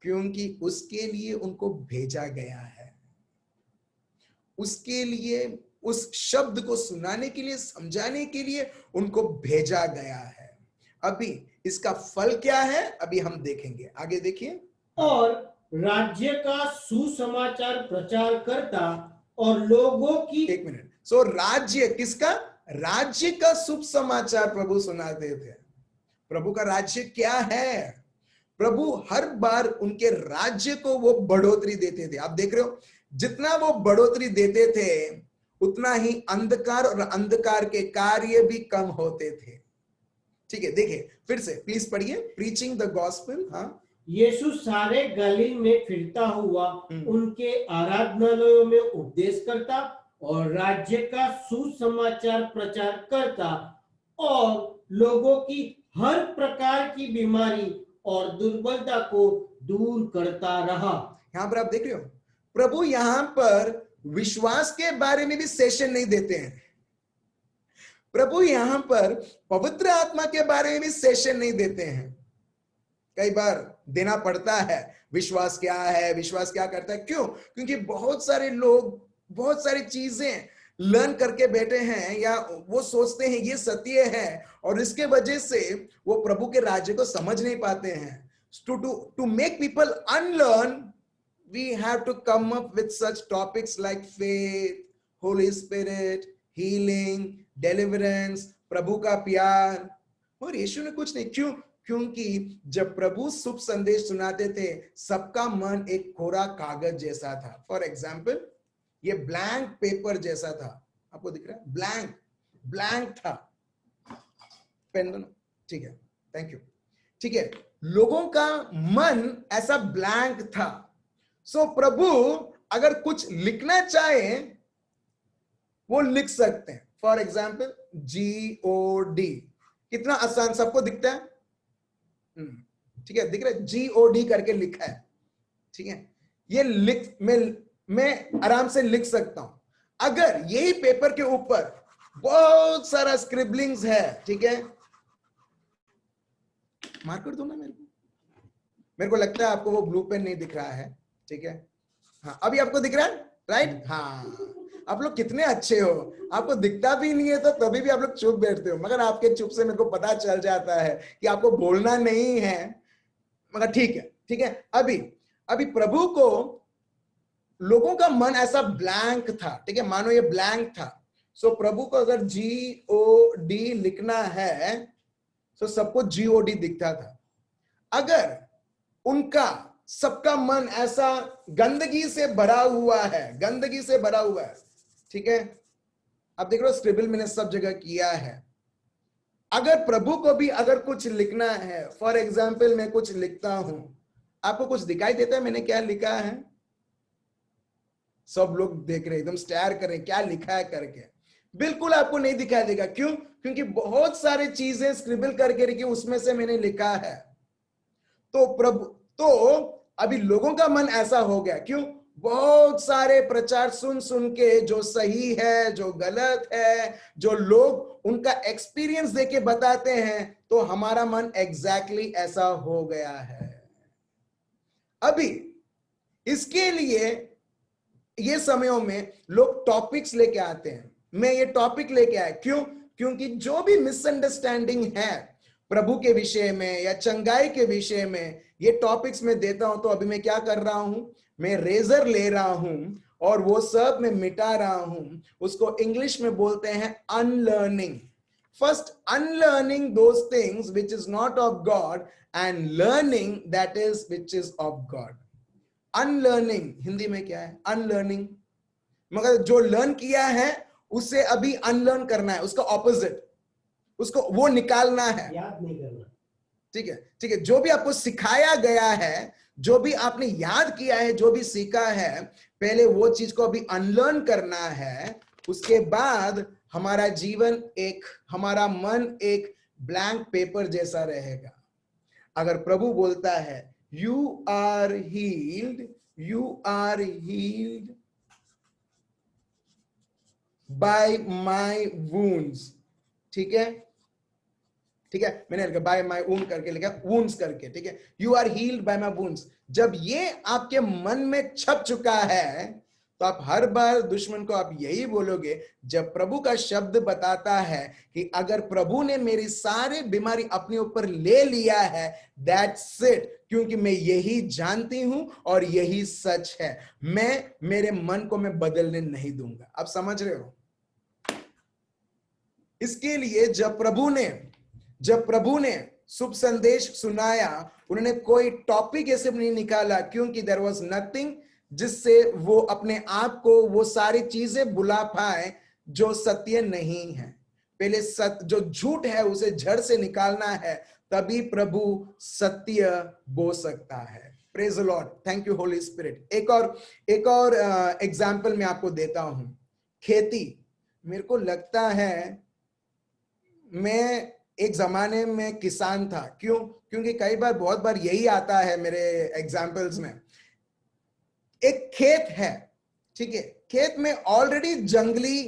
क्योंकि उसके लिए उनको भेजा गया है। उसके लिए, उस शब्द को सुनाने के लिए, समझाने के लिए उनको भेजा गया है। अभी इसका फल क्या है, अभी हम देखेंगे। आगे देखिए। और राज्य का सुसमाचार प्रचार करता और लोगों की, एक मिनट, सो राज्य किसका? राज्य का शुभ समाचार प्रभु सुनाते थे। प्रभु का राज्य क्या है? प्रभु हर बार उनके राज्य को वो बढ़ोतरी देते थे। आप देख रहे हो, जितना वो बढ़ोतरी देते थे उतना ही अंधकार और अंधकार के कार्य भी कम होते थे। ठीक है, देखिए फिर से प्लीज पढ़िए, प्रीचिंग द गॉस्पेल। हाँ, यीशु सारे गलील में फिरता हुआ उनके आराधनालयों में उपदेश करता और राज्य का सुसमाचार प्रचार करता और लोगों की हर प्रकार की बीमारी और दुर्बलता को दूर करता रहा। यहां पर आप देख रहे हो, प्रभु यहां पर विश्वास के बारे में भी सेशन नहीं देते हैं। प्रभु यहां पर पवित्र आत्मा के बारे में भी सेशन नहीं देते हैं। कई बार देना पड़ता है, विश्वास क्या है, विश्वास क्या करता है। क्यों? क्योंकि बहुत सारे लोग बहुत सारी चीजें लर्न करके बैठे हैं, या वो सोचते हैं ये सत्य है, और इसके वजह से वो प्रभु के राज्य को समझ नहीं पाते हैं। To make people unlearn, we have to come up with such topics like faith, Holy Spirit, healing, deliverance, प्रभु का प्यार। और यीशु ने कुछ नहीं, क्यों? क्योंकि जब प्रभु शुभ संदेश सुनाते थे, सबका मन एक कोरा कागज जैसा था। फॉर एग्जाम्पल, ये ब्लैंक पेपर जैसा था। आपको दिख रहा है? ब्लैंक था। पेन दो ना, ठीक है, थैंक यू। ठीक है, लोगों का मन ऐसा ब्लैंक था। सो प्रभु अगर कुछ लिखना चाहे वो लिख सकते हैं। फॉर एग्जाम्पल GOD, कितना आसान, सबको दिखता है? ठीक है, दिख रहा है? GOD करके लिखा है। ठीक है, ये मैं आराम से लिख सकता हूं। अगर यही पेपर के ऊपर बहुत सारा स्क्रिबलिंग्स है, ठीक है, मार्क कर दो ना मेरे को लगता है आपको वो ब्लू पेन नहीं दिख रहा है, ठीक है, हाँ अभी आपको दिख रहा है, राइट, हाँ आप लोग कितने अच्छे हो, आपको दिखता भी नहीं है तो तभी भी आप लोग चुप बैठते हो, मगर आपके चुप से मेरे को पता चल जाता है कि आपको बोलना नहीं है, मगर ठीक है, ठीक है। अभी प्रभु को लोगों का मन ऐसा ब्लैंक था, ठीक है, मानो ये ब्लैंक था, सो प्रभु को अगर GOD लिखना है तो सबको GOD दिखता था। अगर उनका सबका मन ऐसा गंदगी से भरा हुआ है, गंदगी से भरा हुआ है, ठीक है, अब देख लो स्क्रिबल मैंने सब जगह किया है। अगर प्रभु को भी अगर कुछ लिखना है, फॉर एग्जाम्पल मैं कुछ लिखता हूं, आपको कुछ दिखाई देता है मैंने क्या लिखा है? सब लोग देख रहे एकदम स्टेयर कर रहे क्या लिखा है करके। बिल्कुल आपको नहीं दिखाई देगा, क्यों? क्योंकि बहुत सारी चीजें स्क्रिबल करके रखी, उसमें से मैंने लिखा है। तो अभी लोगों का मन ऐसा हो गया, क्यों? बहुत सारे प्रचार सुन सुन के, जो सही है जो गलत है, जो लोग उनका एक्सपीरियंस देके बताते हैं, तो हमारा मन एग्जैक्टली ऐसा हो गया है। अभी इसके लिए ये समयों में लोग टॉपिक्स लेके आते हैं। मैं ये टॉपिक लेके आया, क्यों? क्योंकि जो भी मिसअंडरस्टैंडिंग है प्रभु के विषय में या चंगाई के विषय में, ये टॉपिक्स में देता हूं। तो अभी मैं क्या कर रहा हूं, मैं रेजर ले रहा हूं और वो सब मैं मिटा रहा हूं। उसको इंग्लिश में बोलते हैं unlearning. First unlearning those things which is not of God and learning that is which is of God. Unlearning Hindi में क्या है? अनलर्निंग, मगर जो लर्न किया है उसे अभी अनलर्न करना है, उसका ऑपोजिट, उसको वो निकालना है, याद नहीं करना। ठीक है, ठीक है। जो भी आपको सिखाया गया है, जो भी आपने याद किया है, जो भी सीखा है, पहले वो चीज को अभी अनलर्न करना है। उसके बाद हमारा जीवन हमारा मन एक ब्लैंक पेपर जैसा रहेगा। अगर प्रभु बोलता है you are healed by my wounds, ठीक है, ठीक है, मैंने लिखा बाय माय वुंड करके लिखा, वुंड्स करके, ठीक है, you are healed by my wounds. जब ये आपके मन में छप चुका है, तो आप हर बार दुश्मन को आप यही बोलोगे। जब प्रभु का शब्द बताता है कि अगर प्रभु ने मेरी सारी बीमारी अपने ऊपर ले लिया है, दैट्स इट, क्योंकि मैं यही जानती हूं और यही सच है, मैं मेरे मन को मैं बदलने नहीं दूंगा। आप समझ रहे हो? इसके लिए जब प्रभु ने शुभ संदेश सुनाया, उन्होंने कोई टॉपिक ऐसे नहीं निकाला, क्योंकि देयर वाज नथिंग जिससे वो अपने आप को वो सारी चीजें बुला पाए जो सत्य नहीं है। पहले जो झूठ है उसे जड़ से निकालना है, तभी प्रभु सत्य बोल सकता है। Praise the Lord, thank you Holi spirit. एक और एग्जाम्पल मैं आपको देता हूं। खेती, मेरे को लगता है मैं एक जमाने में किसान था, क्यों? क्योंकि कई बार बहुत बार यही आता है मेरे एग्जाम्पल्स में। एक खेत है, ठीक है, खेत में ऑलरेडी जंगली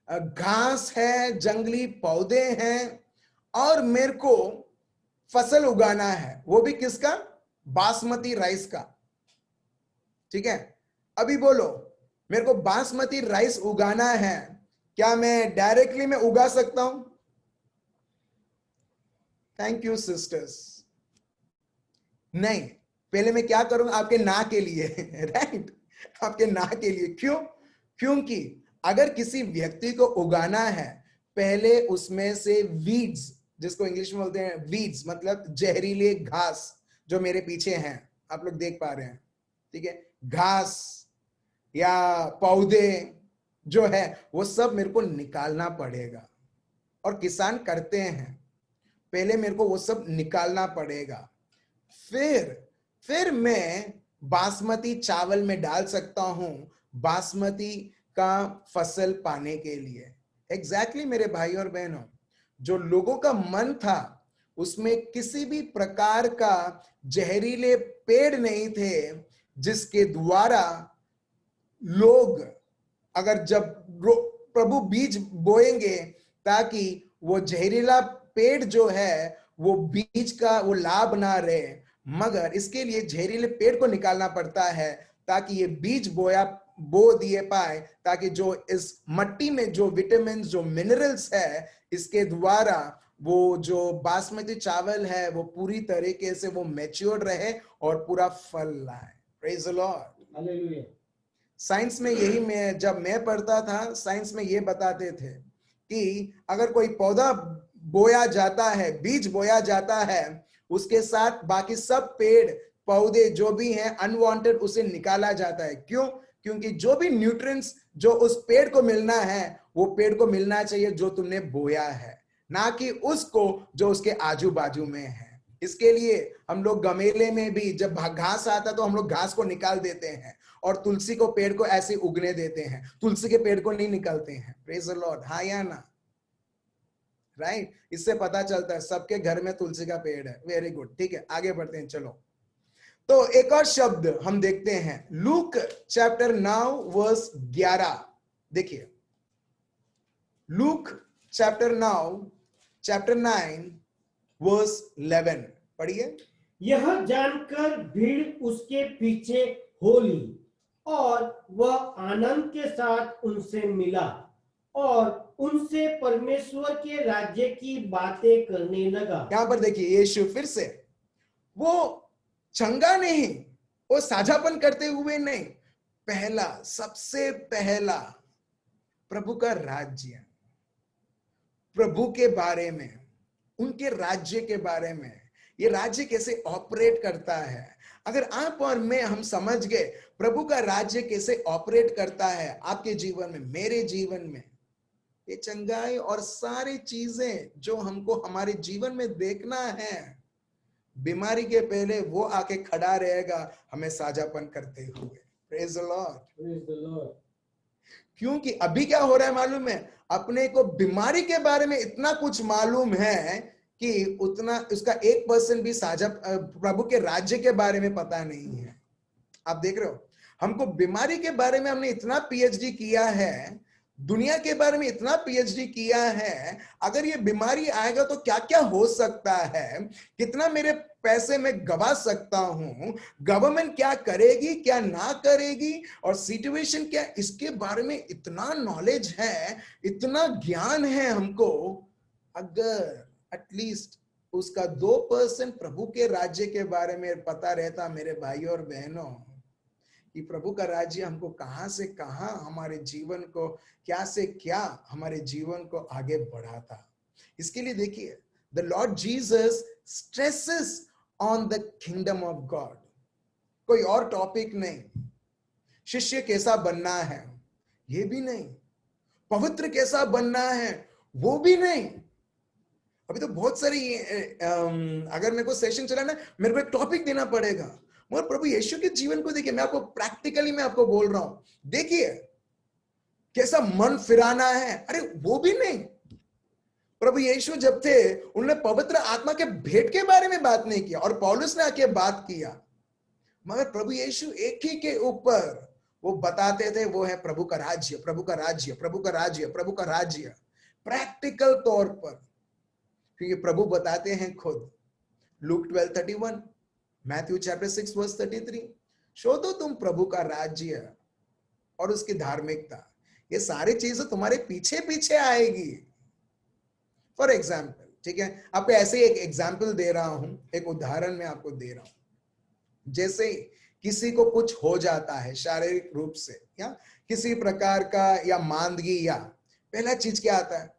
घास है, जंगली पौधे हैं, और मेरे को फसल उगाना है, वो भी किसका? बासमती राइस का, ठीक है। अभी बोलो, मेरे को बासमती राइस उगाना है, क्या मैं डायरेक्टली मैं उगा सकता हूं? Thank you sisters. नहीं, पहले मैं क्या करूंगा? आपके ना के लिए राइट, आपके ना के लिए। क्यों? क्योंकि अगर किसी व्यक्ति को उगाना है, पहले उसमें से वीड्स, जिसको इंग्लिश में बोलते हैं वीड्स, मतलब जहरीले घास जो मेरे पीछे हैं, आप लोग देख पा रहे हैं, ठीक है, घास या पौधे जो है वो सब मेरे को निकालना पड़ेगा, और किसान करते हैं। पहले मेरे को वो सब निकालना पड़ेगा, फिर मैं बासमती चावल में डाल सकता हूं बासमती का फसल पाने के लिए। एग्जैक्टली मेरे भाई और बहनों, जो लोगों का मन था उसमें किसी भी प्रकार का जहरीले पेड़ नहीं थे जिसके द्वारा लोग अगर प्रभु बीज बोएंगे ताकि वो जहरीला पेड़ जो है वो बीज का वो लाभ ना रहे, मगर इसके लिए जहरीले पेड़ को निकालना पड़ता है ताकि ये बीज बो दिए पाए, ताकि जो इस मट्टी में जो विटामिन जो मिनरल्स है इसके द्वारा वो जो बासमती चावल है वो पूरी तरीके से वो मैच्योर रहे और पूरा फल लाए। Praise the Lord. Hallelujah. Science में यही जब मैं पढ़ता था, साइंस में ये बताते थे कि अगर कोई पौधा बोया जाता है, बीज बोया जाता है, उसके साथ बाकी सब पेड़ पौधे जो भी हैं अनवांटेड उसे निकाला जाता है। क्यों? क्योंकि जो भी न्यूट्रिएंट्स जो उस पेड़ को मिलना है वो पेड़ को मिलना चाहिए जो तुमने बोया है, ना कि उसको जो उसके आजू बाजू में है। इसके लिए हम लोग गमले में भी जब घास आता तो हम लोग घास को निकाल देते हैं और तुलसी को पेड़ को ऐसे उगने देते हैं, तुलसी के पेड़ को नहीं निकालते हैं। Praise the Lord. हाँ या ना? राइट? इससे पता चलता है सबके घर में तुलसी का पेड़ है। Very good. ठीक है, आगे बढ़ते हैं। चलो, तो एक और शब्द हम देखते हैं, लूक चैप्टर 9 वर्स 11। देखिए, लूक चैप्टर 9 वर्स 11 पढ़िए। यह जानकर भीड़ उसके पीछे हो ली और वह आनंद के साथ उनसे मिला और उनसे परमेश्वर के राज्य की बातें करने लगा। यहां पर देखिए, यीशु फिर से वो चंगा नहीं, वो साझापन करते हुए नहीं, सबसे पहला प्रभु का राज्य, प्रभु के बारे में, उनके राज्य के बारे में, ये राज्य कैसे ऑपरेट करता है। अगर आप और मैं हम समझ गए प्रभु का राज्य कैसे ऑपरेट करता है आपके जीवन में, मेरे जीवन में, ये चंगाई और सारी चीजें जो हमको हमारे जीवन में देखना है, बीमारी के पहले वो आके खड़ा रहेगा हमें साझापन करते हुए। Praise the Lord. क्योंकि अभी क्या हो रहा है मालूम है, अपने को बीमारी के बारे में इतना कुछ मालूम है कि उतना उसका 1% भी प्रभु के राज्य के बारे में पता नहीं है। आप देख रहे हो, हमको बीमारी के बारे में हमने इतना पीएचडी किया है, दुनिया के बारे में इतना पीएचडी किया है, अगर ये बीमारी आएगा तो क्या क्या हो सकता है, कितना मेरे पैसे में गवा सकता हूं, गवर्नमेंट क्या करेगी क्या ना करेगी और सिचुएशन क्या, इसके बारे में इतना नॉलेज है, इतना ज्ञान है हमको। अगर एटलीस्ट उसका 2% प्रभु के राज्य के बारे में पता रहता मेरे भाई और बहनों, कि प्रभु का राज्य हमको कहां से कहां हमारे जीवन को क्या से क्या हमारे जीवन को आगे बढ़ाता। इसके लिए देखिए, the Lord Jesus stresses on the kingdom of God. कोई और टॉपिक नहीं, शिष्य कैसा बनना है ये भी नहीं, पवित्र कैसा बनना है वो भी नहीं। अभी तो बहुत सारी अगर मेरे को सेशन चलाना, मेरे को एक टॉपिक देना पड़ेगा, मगर प्रभु यीशु के जीवन को देखिए, मैं आपको प्रैक्टिकली मैं आपको बोल रहा हूं, देखिए कैसा मन फिराना है, अरे वो भी नहीं। प्रभु यीशु जब थे उन्होंने पवित्र आत्मा के भेंट के बारे में बात नहीं किया और पौलुस ने आके बात किया, मगर प्रभु यीशु एक ही के ऊपर वो बताते थे, वो है प्रभु का राज्य, प्रभु का राज्य, प्रभु का राज्य, प्रभु का राज्य, प्रैक्टिकल तौर पर। क्योंकि प्रभु बताते हैं खुद, लूक 12:31, मैथ्यू चैप्टर 6 वर्स 33, शोधो तुम प्रभु का राज्य और उसकी धार्मिकता, ये सारी चीजें तुम्हारे पीछे पीछे आएगी। फॉर एग्जाम्पल, ठीक है, आपको ऐसे एक एग्जाम्पल दे रहा हूं, एक उदाहरण में आपको दे रहा हूं। जैसे किसी को कुछ हो जाता है शारीरिक रूप से या किसी प्रकार का या मांदगी, या पहला चीज क्या आता है,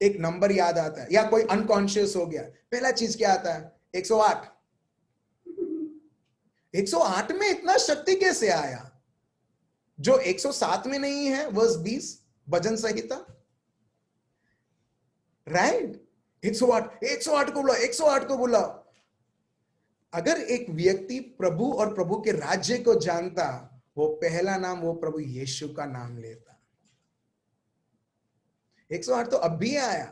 एक नंबर याद आता है, या कोई अनकॉन्शियस हो गया, पहला चीज क्या आता है, 108। 108 में इतना शक्ति कैसे आया जो 107 में नहीं है? वर्स 20 भजन संहिता, राइट? 108 को बुला, 108 को बुला। अगर एक व्यक्ति प्रभु और प्रभु के राज्य को जानता, वो पहला नाम वो प्रभु यीशु का नाम लेता। 108 तो अब भी आया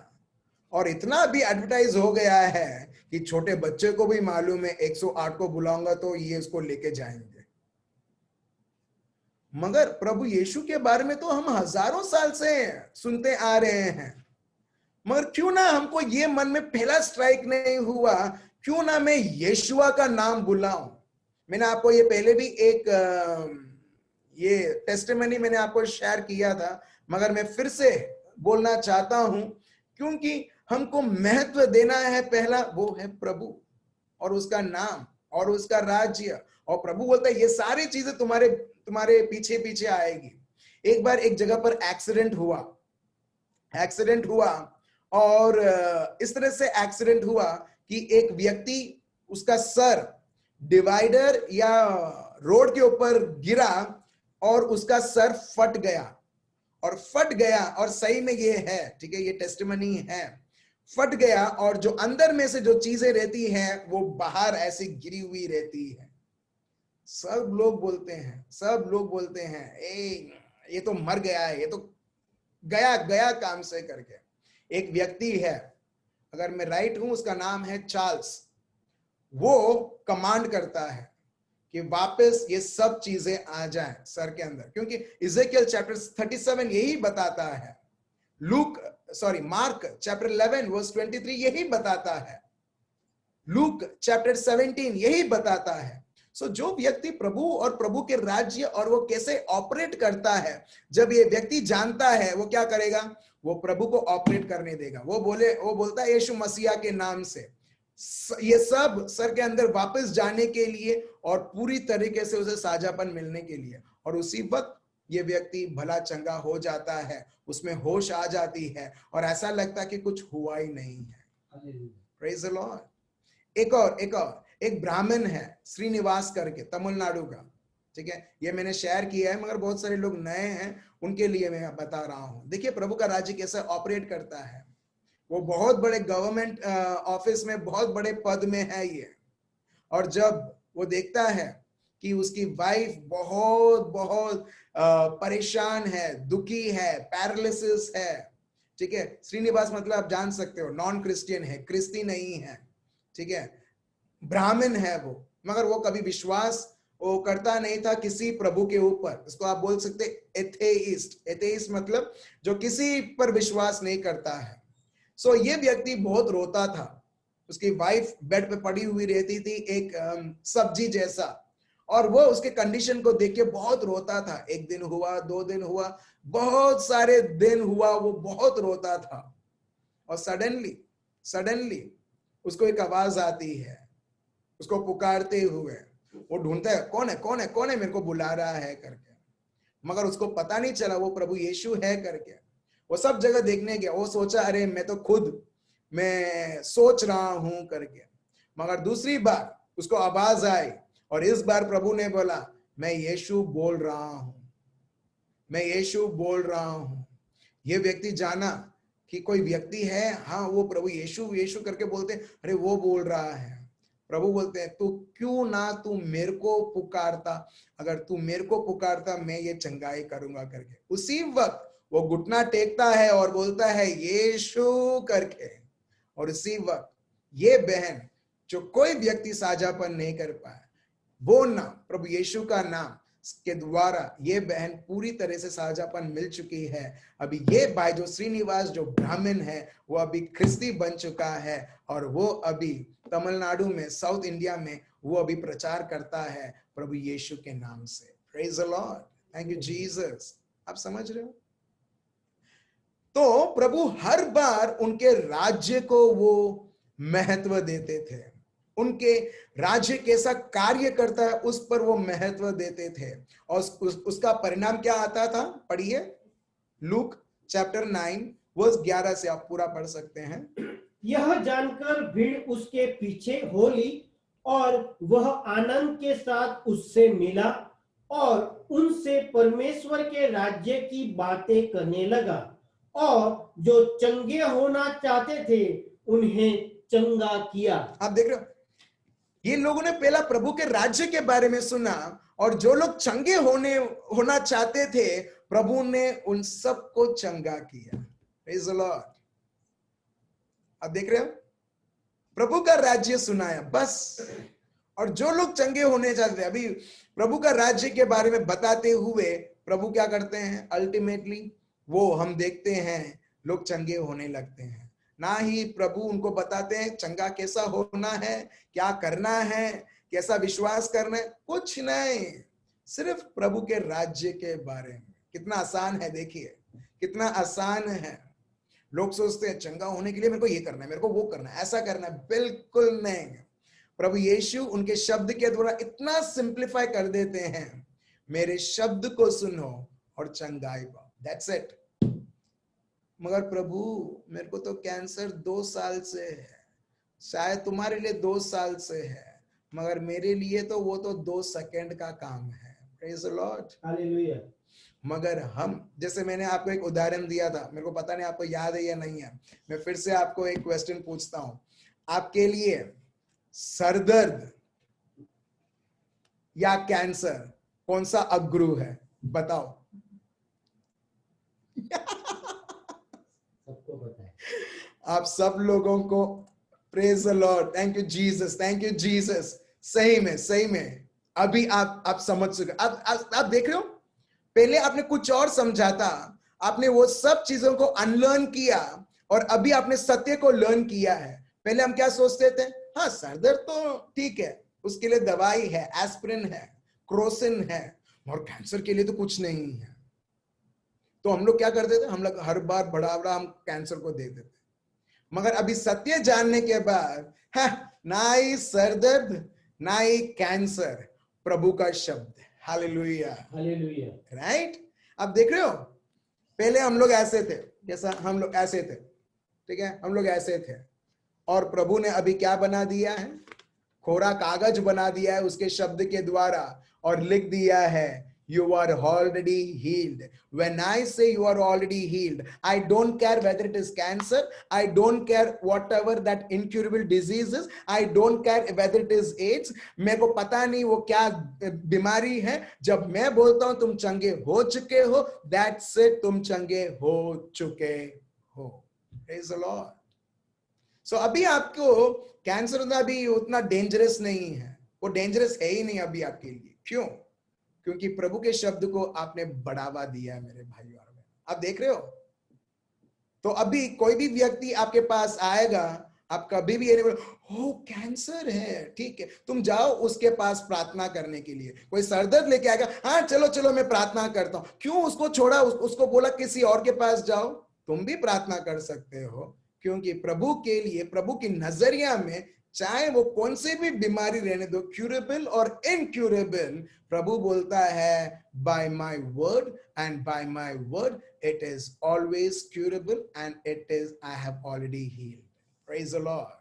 और इतना अभी एडवर्टाइज हो गया है कि छोटे बच्चे को भी मालूम है 108 को बुलाऊंगा तो ये इसको लेके जाएंगे। मगर प्रभु यीशु के बारे में तो हम हजारों साल से सुनते आ रहे हैं, मगर क्यों ना हमको ये मन में पहला स्ट्राइक नहीं हुआ, क्यों ना मैं यीशुआ का नाम बुलाऊं। मैंने आपको ये पहले भी एक ये टेस्टिमनी मैंने आपको शेयर किया था, मगर मैं फिर से बोलना चाहता हूं, क्योंकि हमको महत्व देना है, पहला वो है प्रभु और उसका नाम और उसका राज्य। और प्रभु बोलता है ये सारी चीजें तुम्हारे पीछे पीछे आएगी। एक बार एक जगह पर एक्सीडेंट हुआ और इस तरह से एक्सीडेंट हुआ कि एक व्यक्ति, उसका सर डिवाइडर या रोड के ऊपर गिरा और उसका सर फट गया और सही में ये है, ठीक है, ये टेस्टिमनी है, फट गया और जो अंदर में से जो चीजें रहती हैं वो बाहर ऐसी गिरी हुई रहती है। सब लोग बोलते हैं ये तो मर गया है, ये तो गया काम से करके। एक व्यक्ति है, अगर मैं राइट हूं, उसका नाम है चार्ल्स। वो कमांड करता है कि वापस ये सब चीजें आ जाएं सर के अंदर, क्योंकि इज़ेकियल चैप्टर 37 यही बताता है, मार्क चैप्टर 11 वर्स 23 यही बताता है, लूक चैप्टर 17 यही बताता है। सो जो व्यक्ति प्रभु और प्रभु के राज्य और वो कैसे ऑपरेट करता है, जब ये व्यक्ति जानता है, वो क्या करेगा, वो प्रभु को ऑपरेट करने देगा। वो बोलता है यीशु मसीहा के नाम से ये सब सर के अंदर वापस जाने के लिए और पूरी तरीके से उसे साझापन मिलने के लिए। और उसी वक्त ये व्यक्ति भला चंगा हो जाता है, उसमें होश आ जाती है और ऐसा लगता है कि कुछ हुआ ही नहीं है। Praise the Lord. एक ब्राह्मण है श्रीनिवास करके, तमिलनाडु का, ठीक है, ये मैंने शेयर किया है, मगर बहुत सारे लोग नए हैं, उनके लिए मैं बता रहा हूं। देखिए प्रभु का राज्य कैसे ऑपरेट करता है। वो बहुत बड़े गवर्नमेंट ऑफिस में बहुत बड़े पद में है ये, और जब वो देखता है कि उसकी वाइफ बहुत परेशान है, दुखी है, पैरालिसिस है, ठीक है, श्रीनिवास मतलब आप जान सकते हो नॉन क्रिश्चियन है, क्रिस्ती नहीं है, ठीक है, ब्राह्मण है वो, मगर वो कभी विश्वास वो करता नहीं था किसी प्रभु के ऊपर। इसको आप बोल सकते एथेइस्ट मतलब जो किसी पर विश्वास नहीं करता है। सो ये व्यक्ति बहुत रोता था, उसकी वाइफ बेड पे पड़ी हुई रहती थी एक सब्जी जैसा, और वो उसके कंडीशन को देख के बहुत रोता था। 1 दिन हुआ, 2 दिन हुआ, बहुत सारे दिन हुआ, वो बहुत रोता था। और सडनली उसको एक आवाज आती है, उसको पुकारते हुए। वो ढूंढता है कौन है मेरे को बुला रहा है करके, मगर उसको पता नहीं चला वो प्रभु यीशु है करके। वो सब जगह देखने गया, वो सोचा अरे मैं सोच रहा हूं करके, मगर दूसरी बार उसको आवाज आई और इस बार प्रभु ने बोला मैं यीशु बोल रहा हूं। ये व्यक्ति जाना कि कोई व्यक्ति है, हाँ वो प्रभु यीशु करके बोलते, अरे वो बोल रहा है। प्रभु बोलते हैं तू क्यों ना तू मेरे को पुकारता, अगर तू मेरे को पुकारता मैं ये चंगाई करूंगा करके। उसी वक्त वो घुटना टेकता है और बोलता है यीशु करके, और उसी वक्त ये बहन जो कोई व्यक्ति साझापन नहीं कर पाया, वो नाम प्रभु यीशु का नाम के द्वारा ये बहन पूरी तरह से साझापन मिल चुकी है। अभी ये भाई जो श्रीनिवास जो ब्राह्मण है वो अभी ख्रिस्ती बन चुका है, और वो अभी तमिलनाडु में, साउथ इंडिया में वो अभी प्रचार करता है प्रभु यीशु के नाम से। Praise the Lord, thank you Jesus. आप समझ रहे हो? तो प्रभु हर बार उनके राज्य को वो महत्व देते थे, उनके राज्य कैसा कार्य करता है उस पर वो महत्व देते थे, और उसका परिणाम क्या आता था? पढ़िए लूक चैप्टर 9 वर्स 11 से आप पूरा पढ़ सकते हैं। यह जानकर भीड़ उसके पीछे हो ली और वह आनंद के साथ उससे मिला और उनसे परमेश्वर के राज्य की बातें करने लगा, और जो चंगे होना चाहते थे उन्हें चंगा किया। आप देख रहे हो, ये लोगों ने पहला प्रभु के राज्य के बारे में सुना, और जो लोग चंगे होना चाहते थे प्रभु ने उन सबको चंगा किया। Praise the Lord. आप देख रहे हो, प्रभु का राज्य सुनाया, बस और जो लोग चंगे होने चाहते हैं, अभी प्रभु का राज्य के बारे में बताते हुए प्रभु क्या करते हैं, अल्टीमेटली वो हम देखते हैं लोग चंगे होने लगते हैं। ना ही प्रभु उनको बताते हैं चंगा कैसा होना है, क्या करना है, कैसा विश्वास करना है, कुछ नहीं, सिर्फ प्रभु के राज्य के बारे में। कितना आसान है, देखिए कितना आसान है। लोग सोचते हैं चंगा होने के लिए मेरे को ये करना है, मेरे को वो करना है, ऐसा करना है, बिल्कुल नहीं। प्रभु यीशु उनके शब्द के द्वारा इतना सिंप्लीफाई कर देते हैं, मेरे शब्द को सुनो और चंगाई पाओ, दैट्स इट। मगर प्रभु मेरे को तो कैंसर 2 साल से है, शायद तुम्हारे लिए 2 साल से है, मगर मेरे लिए तो वो तो 2 सेकंड का काम है। Praise the Lord, hallelujah. मगर हम, जैसे मैंने आपको एक उदाहरण दिया था, मेरे को पता नहीं आपको याद है या नहीं है, मैं फिर से आपको एक क्वेश्चन पूछता हूं, आपके लिए सरदर्द या कैंसर कौन सा अग्रु है, बताओ। सबको पता है। आप सब लोगों को, praise the Lord, thank you Jesus, thank you Jesus. सही में अभी आप समझ चुके। आप देख रहे हो, पहले आपने कुछ और समझा था, आपने वो सब चीजों को अनलर्न किया और अभी आपने सत्य को लर्न किया है। पहले हम क्या सोचते थे, हाँ सरदर्द तो ठीक है, उसके लिए दवाई है, एस्पिरिन है, क्रोसिन है, और कैंसर के लिए तो कुछ नहीं है। तो हम लोग क्या करते थे, हम लोग हर बार बड़ा हम कैंसर को दे देते। मगर अभी सत्य जानने के बाद ना ही सरदर्द ना ही कैंसर, प्रभु का शब्द। Hallelujah, hallelujah. राइट। अब देख रहे हो, पहले हम लोग ऐसे थे, जैसा हम लोग ऐसे थे, ठीक है, हम लोग ऐसे थे, और प्रभु ने अभी क्या बना दिया है, कोरा कागज बना दिया है उसके शब्द के द्वारा, और लिख दिया है you are already healed. When I say you are already healed, I don't care whether it is cancer, I don't care whatever that incurable disease is, I don't care whether it is AIDS, मेरे को पता नहीं वो क्या बीमारी है, जब मैं बोलता हूं तुम चंगे हो चुके हो, that's it, तुम चंगे हो चुके हो। Praise the Lord. So अभी आपको कैंसर होना अभी उतना डेंजरस नहीं है, वो डेंजरस है ही नहीं अभी आपके लिए। क्यों? क्योंकि प्रभु के शब्द को आपने बढ़ावा दिया है मेरे भाइयों और बहनों। आप देख रहे हो, तो अभी कोई भी व्यक्ति आपके पास आएगा, आप कभी भी ये नहीं बोलो ओ कैंसर है, ठीक है, तुम जाओ उसके पास प्रार्थना करने के लिए। कोई सरदर्द लेके आएगा, हाँ चलो मैं प्रार्थना करता हूं, क्यों उसको छोड़ा, उसको बोला किसी और के पास जाओ। तुम भी प्रार्थना कर सकते हो, क्योंकि प्रभु के लिए, प्रभु की नजरिया में चाहे वो कौन सी भी बीमारी रहने दो, क्यूरेबल और इनक्यूरेबल, प्रभु बोलता है by my word and by my word it is always curable and it is I have already healed. Praise the Lord.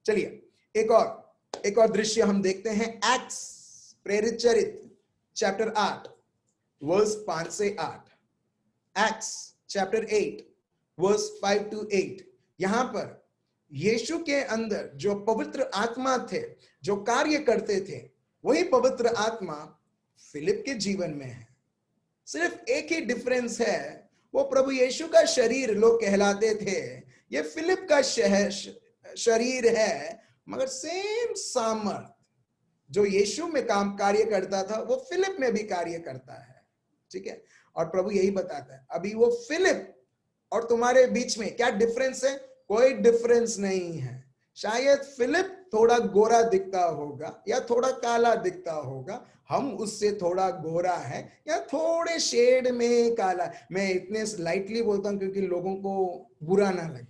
चलिए एक और दृश्य हम देखते हैं, एक्ट्स प्रेरित चरित्र चैप्टर 8 वर्स 5 से 8। Acts chapter 8 verse 5 to 8। यहां पर यीशु के अंदर जो पवित्र आत्मा थे, जो कार्य करते थे, वही पवित्र आत्मा फिलिप के जीवन में है। सिर्फ एक ही डिफरेंस है, वो प्रभु यीशु का शरीर लोग कहलाते थे, ये फिलिप का शरीर है, मगर सेम सामर्थ जो यीशु में काम कार्य करता था वो फिलिप में भी कार्य करता है, ठीक है। और प्रभु यही बताता है, अभी वो फिलिप और तुम्हारे बीच में क्या डिफरेंस है, कोई डिफरेंस नहीं है। शायद फिलिप थोड़ा गोरा दिखता होगा या थोड़ा काला दिखता होगा, हम उससे थोड़ा गोरा है या थोड़े शेड में काला। मैं इतने लाइटली बोलता हूं क्योंकि लोगों को बुरा ना लगे,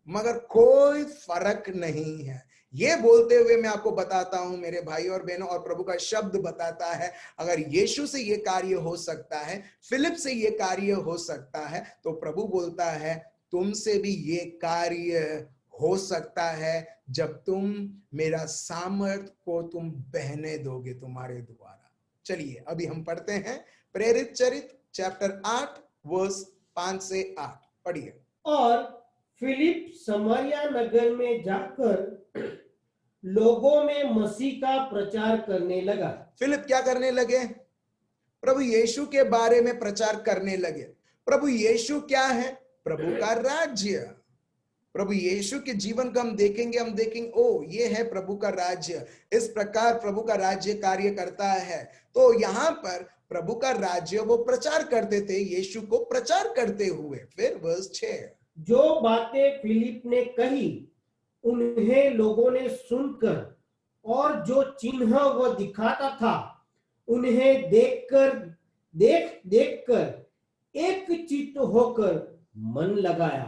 मगर कोई फर्क नहीं है। ये बोलते हुए मैं आपको बताता हूं मेरे भाई और बहनों, और प्रभु का शब्द बताता है, अगर यीशु से ये कार्य हो सकता है, फिलिप से ये कार्य हो सकता है, तो प्रभु बोलता है तुमसे भी ये कार्य हो सकता है जब तुम मेरा सामर्थ को तुम बहने दोगे तुम्हारे द्वारा। चलिए अभी हम पढ़ते हैं प्रेरित चरित्र चैप्टर 8 वर्स 5 से 8। पढ़िए। और फिलिप समारिया नगर में जाकर लोगों में मसीह का प्रचार करने लगा। फिलिप क्या करने लगे? प्रभु यीशु के बारे में प्रचार करने लगे। प्रभु यीशु क्या है? प्रभु का राज्य। प्रभु यीशु के जीवन को हम देखेंगे ओ ये है प्रभु का राज्य, इस प्रकार प्रभु का राज्य कार्य करता है। तो यहाँ पर प्रभु का राज्य वो प्रचार करते थे, यीशु को प्रचार करते हुए। फिर वर्स 6, जो बातें फिलिप ने कही उन्हें लोगों ने सुनकर और जो चिन्ह वह दिखाता था उन्हें देख कर एक चित्त होकर मन लगाया,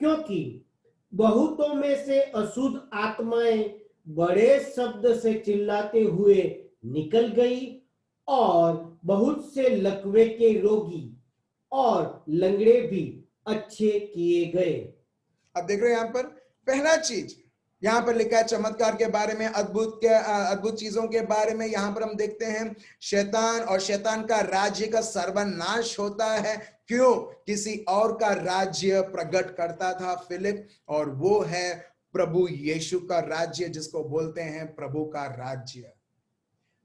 क्योंकि बहुतों में से अशुद्ध आत्माएं बड़े शब्द से चिल्लाते हुए निकल गई और बहुत से लकवे के रोगी और लंगड़े भी अच्छे किए गए। अब देख रहे हैं यहाँ पर पहला चीज यहाँ पर लिखा है चमत्कार के बारे में, अद्भुत चीजों के बारे में। यहाँ पर हम देखते हैं शैतान और शैतान का राज्य का सर्वनाश होता है। क्यों? किसी और का राज्य प्रकट करता था फिलिप, और वो है प्रभु यीशु का राज्य, जिसको बोलते हैं प्रभु का राज्य।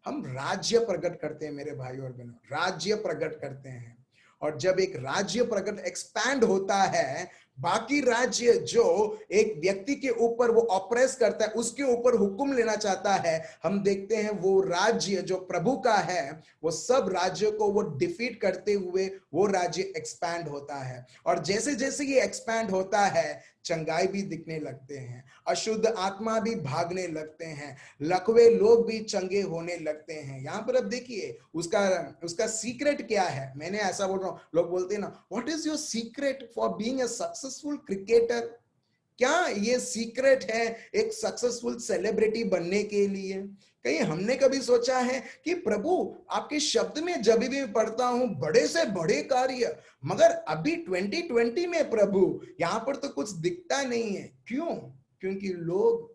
हम राज्य प्रकट करते हैं मेरे भाई और बहनों, राज्य प्रकट करते हैं। और जब एक राज्य प्रकट एक्सपैंड होता है, बाकी राज्य जो एक व्यक्ति के ऊपर वो ऑपरेस करता है, उसके ऊपर हुक्म लेना चाहता है, हम देखते हैं वो राज्य जो प्रभु का है, वो सब राज्यों को वो डिफीट करते हुए वो राज्य एक्सपैंड होता है। और जैसे जैसे ये एक्सपैंड होता है, चंगाई भी दिखने लगते हैं, अशुद्ध आत्मा भी भागने लगते हैं, लकवे लोग भी चंगे होने लगते हैं। यहाँ पर अब देखिए उसका सीक्रेट क्या है। मैंने ऐसा बोल रहा हूँ, लोग बोलते हैं ना, what is your secret for being a successful cricketer? क्या ये सीक्रेट है एक सक्सेसफुल सेलिब्रिटी बनने के लिए? कहीं हमने कभी सोचा है कि प्रभु आपके शब्द में जब भी पढ़ता हूं बड़े से बड़े कार्य, मगर अभी 2020 में प्रभु यहां पर तो कुछ दिखता नहीं है। क्यों? क्योंकि लोग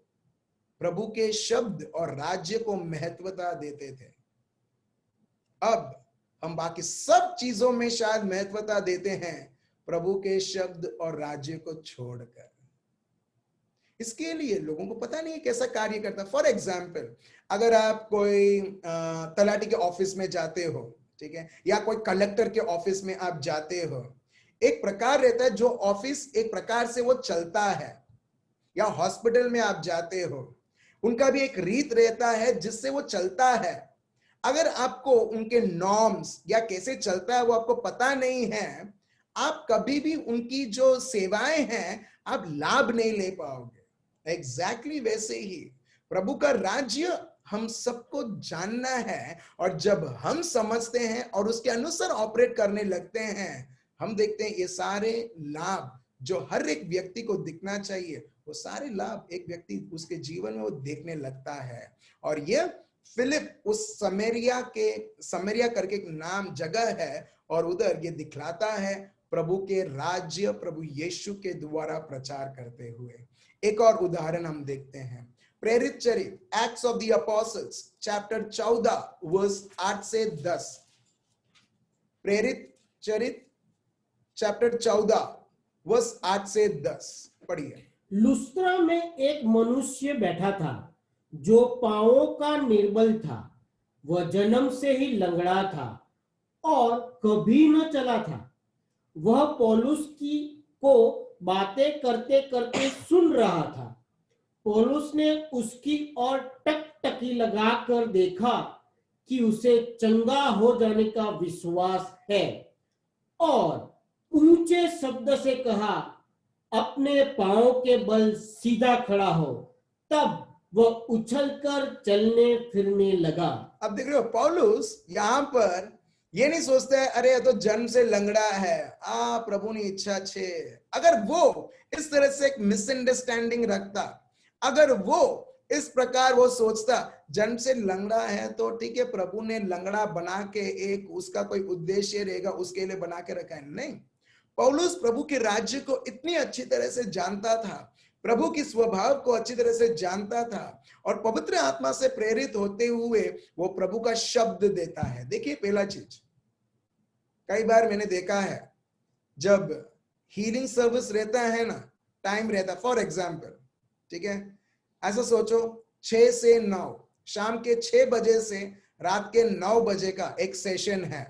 प्रभु के शब्द और राज्य को महत्वता देते थे। अब हम बाकी सब चीजों में शायद महत्वता देते हैं, प्रभु के शब्द और राज्य को छोड़कर। इसके लिए लोगों को पता नहीं है कैसा कार्य करता। फॉर एग्जाम्पल, अगर आप कोई तलाटी के ऑफिस में जाते हो, ठीक है, या कोई कलेक्टर के ऑफिस में आप जाते हो, एक प्रकार रहता है जो ऑफिस एक प्रकार से वो चलता है। या हॉस्पिटल में आप जाते हो, उनका भी एक रीत रहता है जिससे वो चलता है। अगर आपको उनके नॉर्म्स या कैसे चलता है वो आपको पता नहीं है, आप कभी भी उनकी जो सेवाएं हैं आप लाभ नहीं ले पाओगे। एग्जैक्टली वैसे ही प्रभु का राज्य हम सबको जानना है, और जब हम समझते हैं और उसके अनुसार ऑपरेट करने लगते हैं, हम देखते हैं ये सारे लाभ जो हर एक व्यक्ति को दिखना चाहिए, वो सारे लाभ एक व्यक्ति उसके जीवन में वो देखने लगता है। और ये फिलिप उस समरिया करके एक नाम जगह है, और उधर ये दिखलाता है प्रभु के राज्य, प्रभु यीशु के द्वारा प्रचार करते हुए। एक और उदाहरण हम देखते हैं, प्रेरित चरित acts of the apostles chapter 14 verse 8 से 10। प्रेरित चरित चैप्टर 14 वर्स 8 से 10 पढ़िए। लुस्त्रा में एक मनुष्य बैठा था जो पांवों का निर्बल था। वह जन्म से ही लंगड़ा था और कभी न चला था। वह पौलुस को बातें करते करते सुन रहा था। पौलुस ने उसकी ओर टकटकी लगाकर देखा कि उसे चंगा हो जाने का विश्वास है, और ऊंचे शब्द से कहा, अपने पांवों के बल सीधा खड़ा हो। तब वह उछलकर चलने फिरने लगा। अब देख रहे हो, पौलुस यहाँ पर ये नहीं सोचते है अरे ये तो जन्म से लंगड़ा है, प्रभु ने इच्छा छे। अगर वो इस तरह से एक मिसअंडरस्टैंडिंग रखता, अगर वो इस प्रकार वो सोचता जन्म से लंगड़ा है तो ठीक है, प्रभु ने लंगड़ा बना के एक उसका कोई उद्देश्य रहेगा, उसके लिए बना के रखा है। नहीं, पौलुस प्रभु के राज्य को इतनी अच्छी तरह से जानता था, प्रभु की स्वभाव को अच्छी तरह से जानता था, और पवित्र आत्मा से प्रेरित होते हुए वो प्रभु का शब्द देता है। देखिए पहला चीज, कई बार मैंने देखा है जब हीलिंग सर्विस रहता है ना, टाइम रहता, फॉर एग्जाम्पल, ठीक है, ऐसा सोचो 6 से 9, शाम के 6 बजे से रात के 9 बजे का एक सेशन है,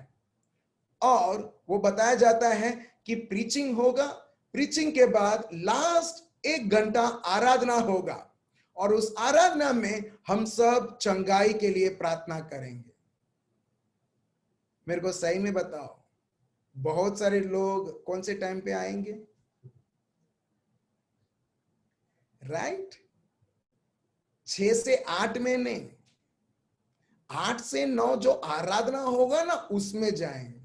और वो बताया जाता है कि प्रीचिंग होगा। प्रीचिंग के बाद लास्ट 1 घंटा आराधना होगा और उस आराधना में हम सब चंगाई के लिए प्रार्थना करेंगे। मेरे को सही में बताओ, बहुत सारे लोग कौन से टाइम पे आएंगे? राइट, 6 से 8 में नहीं, 8 से 9 जो आराधना होगा ना उसमें जाएंगे।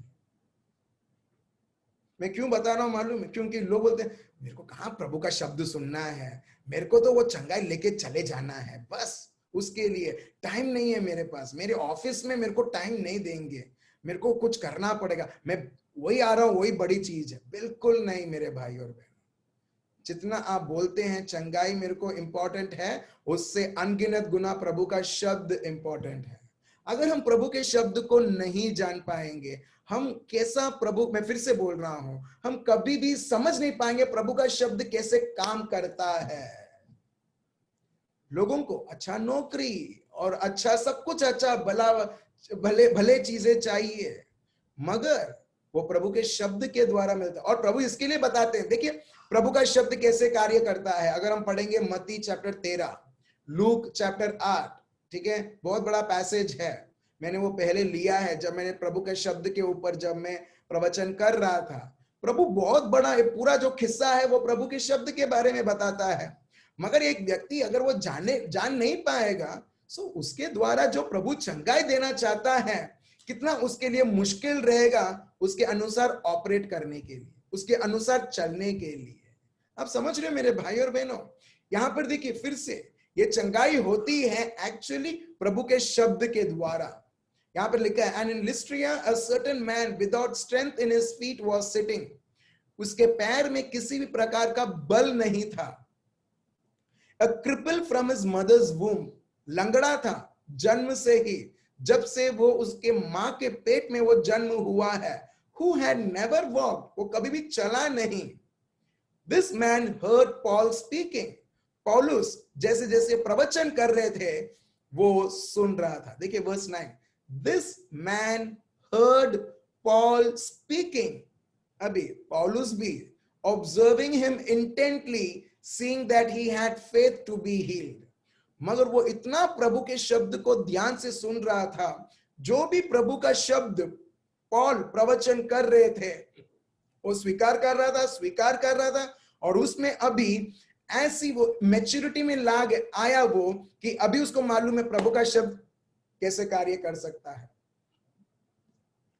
मैं क्यों बता रहा हूं मालूम है? क्योंकि लोग बोलते हैं मेरे को कहां प्रभु का शब्द सुनना है, मेरे को तो वो चंगाई लेके चले जाना है, बस उसके लिए टाइम नहीं है मेरे पास, मेरे ऑफिस में मेरे को टाइम नहीं देंगे, मेरे को कुछ करना पड़ेगा, मैं वही आ रहा हूं, वही बड़ी चीज है। बिल्कुल नहीं मेरे भाई और बहन, जितना आप बोलते हैं चंगाई मेरे को इंपॉर्टेंट है, उससे अनगिनत गुना प्रभु का शब्द इंपॉर्टेंट है। अगर हम प्रभु के शब्द को नहीं जान पाएंगे, हम कैसा प्रभु, मैं फिर से बोल रहा हूं, हम कभी भी समझ नहीं पाएंगे प्रभु का शब्द कैसे काम करता है। लोगों को अच्छा नौकरी और अच्छा सब कुछ, अच्छा भला भले भले चीजें चाहिए, मगर वो प्रभु के शब्द के द्वारा मिलता है। और प्रभु इसके लिए बताते हैं, देखिए प्रभु का शब्द कैसे कार्य करता है। अगर हम पढ़ेंगे मत्ती चैप्टर 13, लूक चैप्टर 8, ठीक है, बहुत बड़ा पैसेज है, मैंने वो पहले लिया है जब मैंने प्रभु के शब्द के ऊपर जब मैं प्रवचन कर रहा था। प्रभु बहुत बड़ा, पूरा जो किस्सा है वो प्रभु के शब्द के बारे में बताता है, मगर एक व्यक्ति अगर वो जान नहीं पाएगा तो उसके द्वारा जो प्रभु चंगाई देना चाहता है कितना उसके लिए मुश्किल रहेगा उसके अनुसार ऑपरेट करने के लिए, उसके अनुसार चलने के लिए। आप समझ रहे हो मेरे भाई और बहनों? यहां पर देखिए फिर से ये चंगाई होती है एक्चुअली प्रभु के शब्द के द्वारा। यहां पर लिखा है, and in Lystra a certain man without strength in his feet was sitting, उसके पैर में किसी भी प्रकार का बल नहीं था। A cripple from his mother's womb, लंगड़ा था जन्म से ही, जब से वो उसके मां के पेट में वो जन्म हुआ है। Who had never walked, वो कभी भी चला नहीं। This man heard Paul speaking, पौलुस जैसे जैसे प्रवचन कर रहे थे वो सुन रहा था। देखिए verse 9, This man heard Paul speaking, अभी पौलुस भी observing him intently, seeing that he had faith to be healed, मगर वो इतना प्रभु के शब्द को ध्यान से सुन रहा था, जो भी प्रभु का शब्द पॉल प्रवचन कर रहे थे वो स्वीकार कर रहा था, और उसमें अभी ऐसी वो मैच्योरिटी में लाग आया वो कि अभी उसको मालूम है प्रभु का शब्द कैसे कार्य कर सकता है।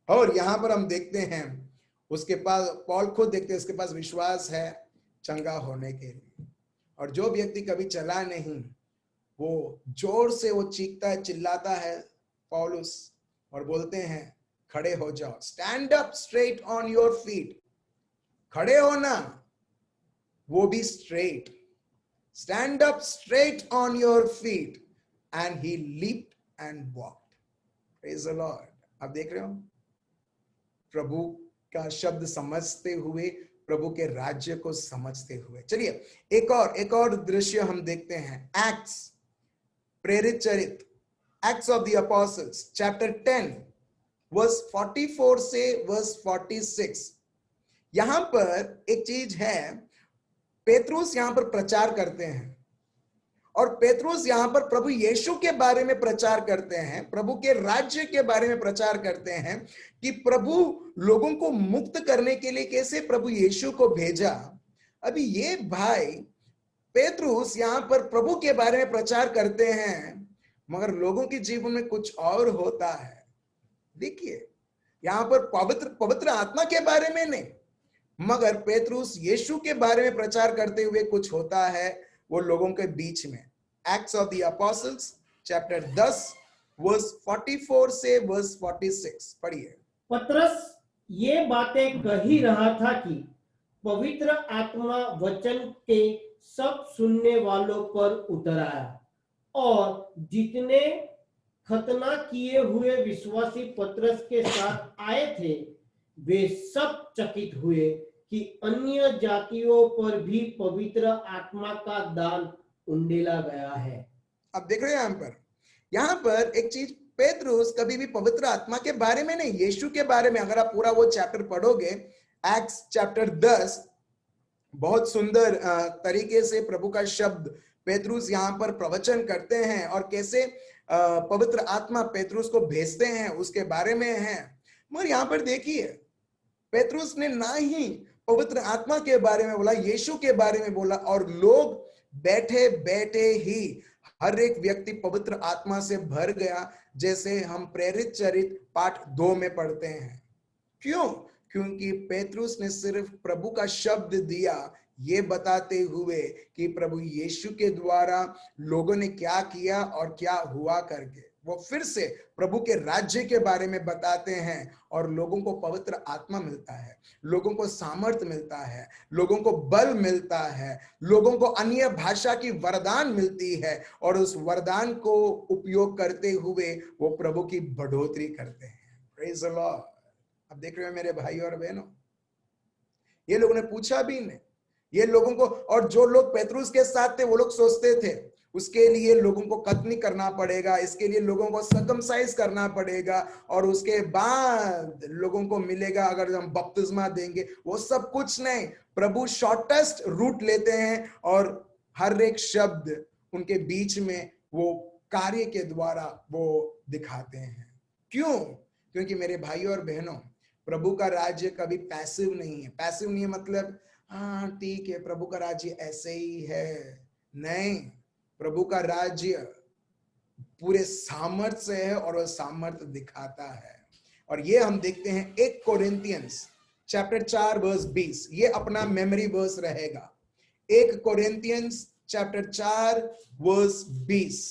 और यहां पर हम देखते हैं उसके पास, पॉल खुद देखते हैं उसके पास विश्वास है चंगा होने के लिए। और जो व्यक्ति कभी चला नहीं वो जोर से वो चीखता है, चिल्लाता है पौलुस, और बोलते हैं खड़े हो जाओ, stand up straight on your feet, खड़े होना वो भी straight, stand up straight on your feet, and he leaped and walked. Praise the Lord. आप देख रहे हो प्रभु का शब्द समझते हुए, प्रभु के राज्य को समझते हुए। चलिए एक और दृश्य हम देखते हैं, एक्ट्स, प्रेरित चरित्र, Acts of the apostles chapter 10 verse 44 से वर्स 46। यहां पर एक चीज है, पेतरुस यहां पर प्रचार करते हैं, और पेतरुस यहां पर प्रभु यीशु के बारे में प्रचार करते हैं, प्रभु के राज्य के बारे में प्रचार करते हैं कि प्रभु लोगों को मुक्त करने के लिए कैसे प्रभु यीशु को भेजा। अभी ये भाई पेतरुस यहां पर प्रभु के बारे में प्रचार करते हैं, मगर लोगों के जीवन में कुछ और होता है। देखिए यहां पर पवित्र आत्मा के बारे में नहीं, मगर पेतरुस यीशु के बारे में प्रचार करते हुए कुछ होता है वो लोगों के बीच में। Acts of the apostles chapter 10 verse 44 से वर्स 46 पढ़िए। पतरस ये बातें कह ही रहा था कि पवित्र आत्मा वचन के सब सुनने वालों पर उतर आया, और जितने खतना किए हुए विश्वासी पतरस के साथ आए थे वे सब चकित हुए कि अन्य जातियों पर भी पवित्र आत्मा का दान उंडेला गया है। अब देख रहे हैं यहाँ पर एक चीज, पेतरुस कभी भी पवित्र आत्मा के बारे में नहीं, यीशु के बारे में, अगर आप पूरा वो चैप्टर पढ़ोगे, एक्ट्स चैप्टर 10 बहुत सुंदर तरीके से प्रभु का शब्द पेतरुस यहाँ पर प्रवचन करते हैं और कैसे पवित्र आत्मा पेतरुस को भेजते हैं उसके बारे में है। मगर यहाँ पर देखिए पेतरुस ने ना ही पवित्र आत्मा के बारे में बोला, यीशु के बारे में बोला, और लोग बैठे बैठे ही हर एक व्यक्ति पवित्र आत्मा से भर गया, जैसे हम प्रेरित चरित पाठ 2 में पढ़ते हैं। क्यों? क्योंकि पेतरुस ने सिर्फ प्रभु का शब्द दिया, ये बताते हुए कि प्रभु यीशु के द्वारा लोगों ने क्या किया और क्या हुआ करके वो फिर से प्रभु के राज्य के बारे में बताते हैं, और लोगों को पवित्र आत्मा मिलता है, लोगों को सामर्थ्य मिलता है, लोगों को बल मिलता है, लोगों को अन्य भाषा की वरदान मिलती है, और उस वरदान को उपयोग करते हुए वो प्रभु की बढ़ोतरी करते हैं। Praise the Lord. अब देख रहे हो मेरे भाई और बहनों, ये लोगों ने पूछा भी नहीं, ये लोगों को, और जो लोग पेतरुस के साथ थे वो लोग सोचते थे उसके लिए लोगों को खत्म करना पड़ेगा, इसके लिए लोगों को सर्कमसाइज करना पड़ेगा, और उसके बाद लोगों को मिलेगा अगर हम बपतिस्मा देंगे। वो सब कुछ नहीं, प्रभु शॉर्टेस्ट रूट लेते हैं और हर एक शब्द उनके बीच में वो कार्य के द्वारा वो दिखाते हैं। क्यों? क्योंकि मेरे भाई और बहनों, प्रभु का राज्य कभी पैसिव नहीं है। पैसिव नहीं है मतलब हाँ ठीक है प्रभु का राज्य ऐसे ही है, नहीं, प्रभु का राज्य पूरे सामर्थ्य से है और वह सामर्थ्य दिखाता है। और ये हम देखते हैं 1 कोरिन्थियंस चैप्टर 4 वर्स 20, ये अपना मेमोरी वर्स रहेगा। 1 कोरिन्थियंस चैप्टर 4 वर्स 20।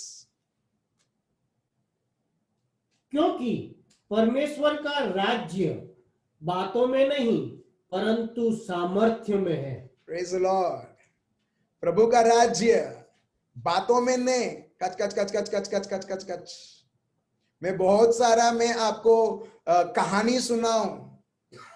क्योंकि परमेश्वर का राज्य बातों में नहीं परंतु सामर्थ्य में है। Praise the Lord. प्रभु का राज्य बातों में नहीं, कच कच कच कच कच कच कच कच कच। मैं बहुत सारा मैं आपको कहानी सुनाऊं,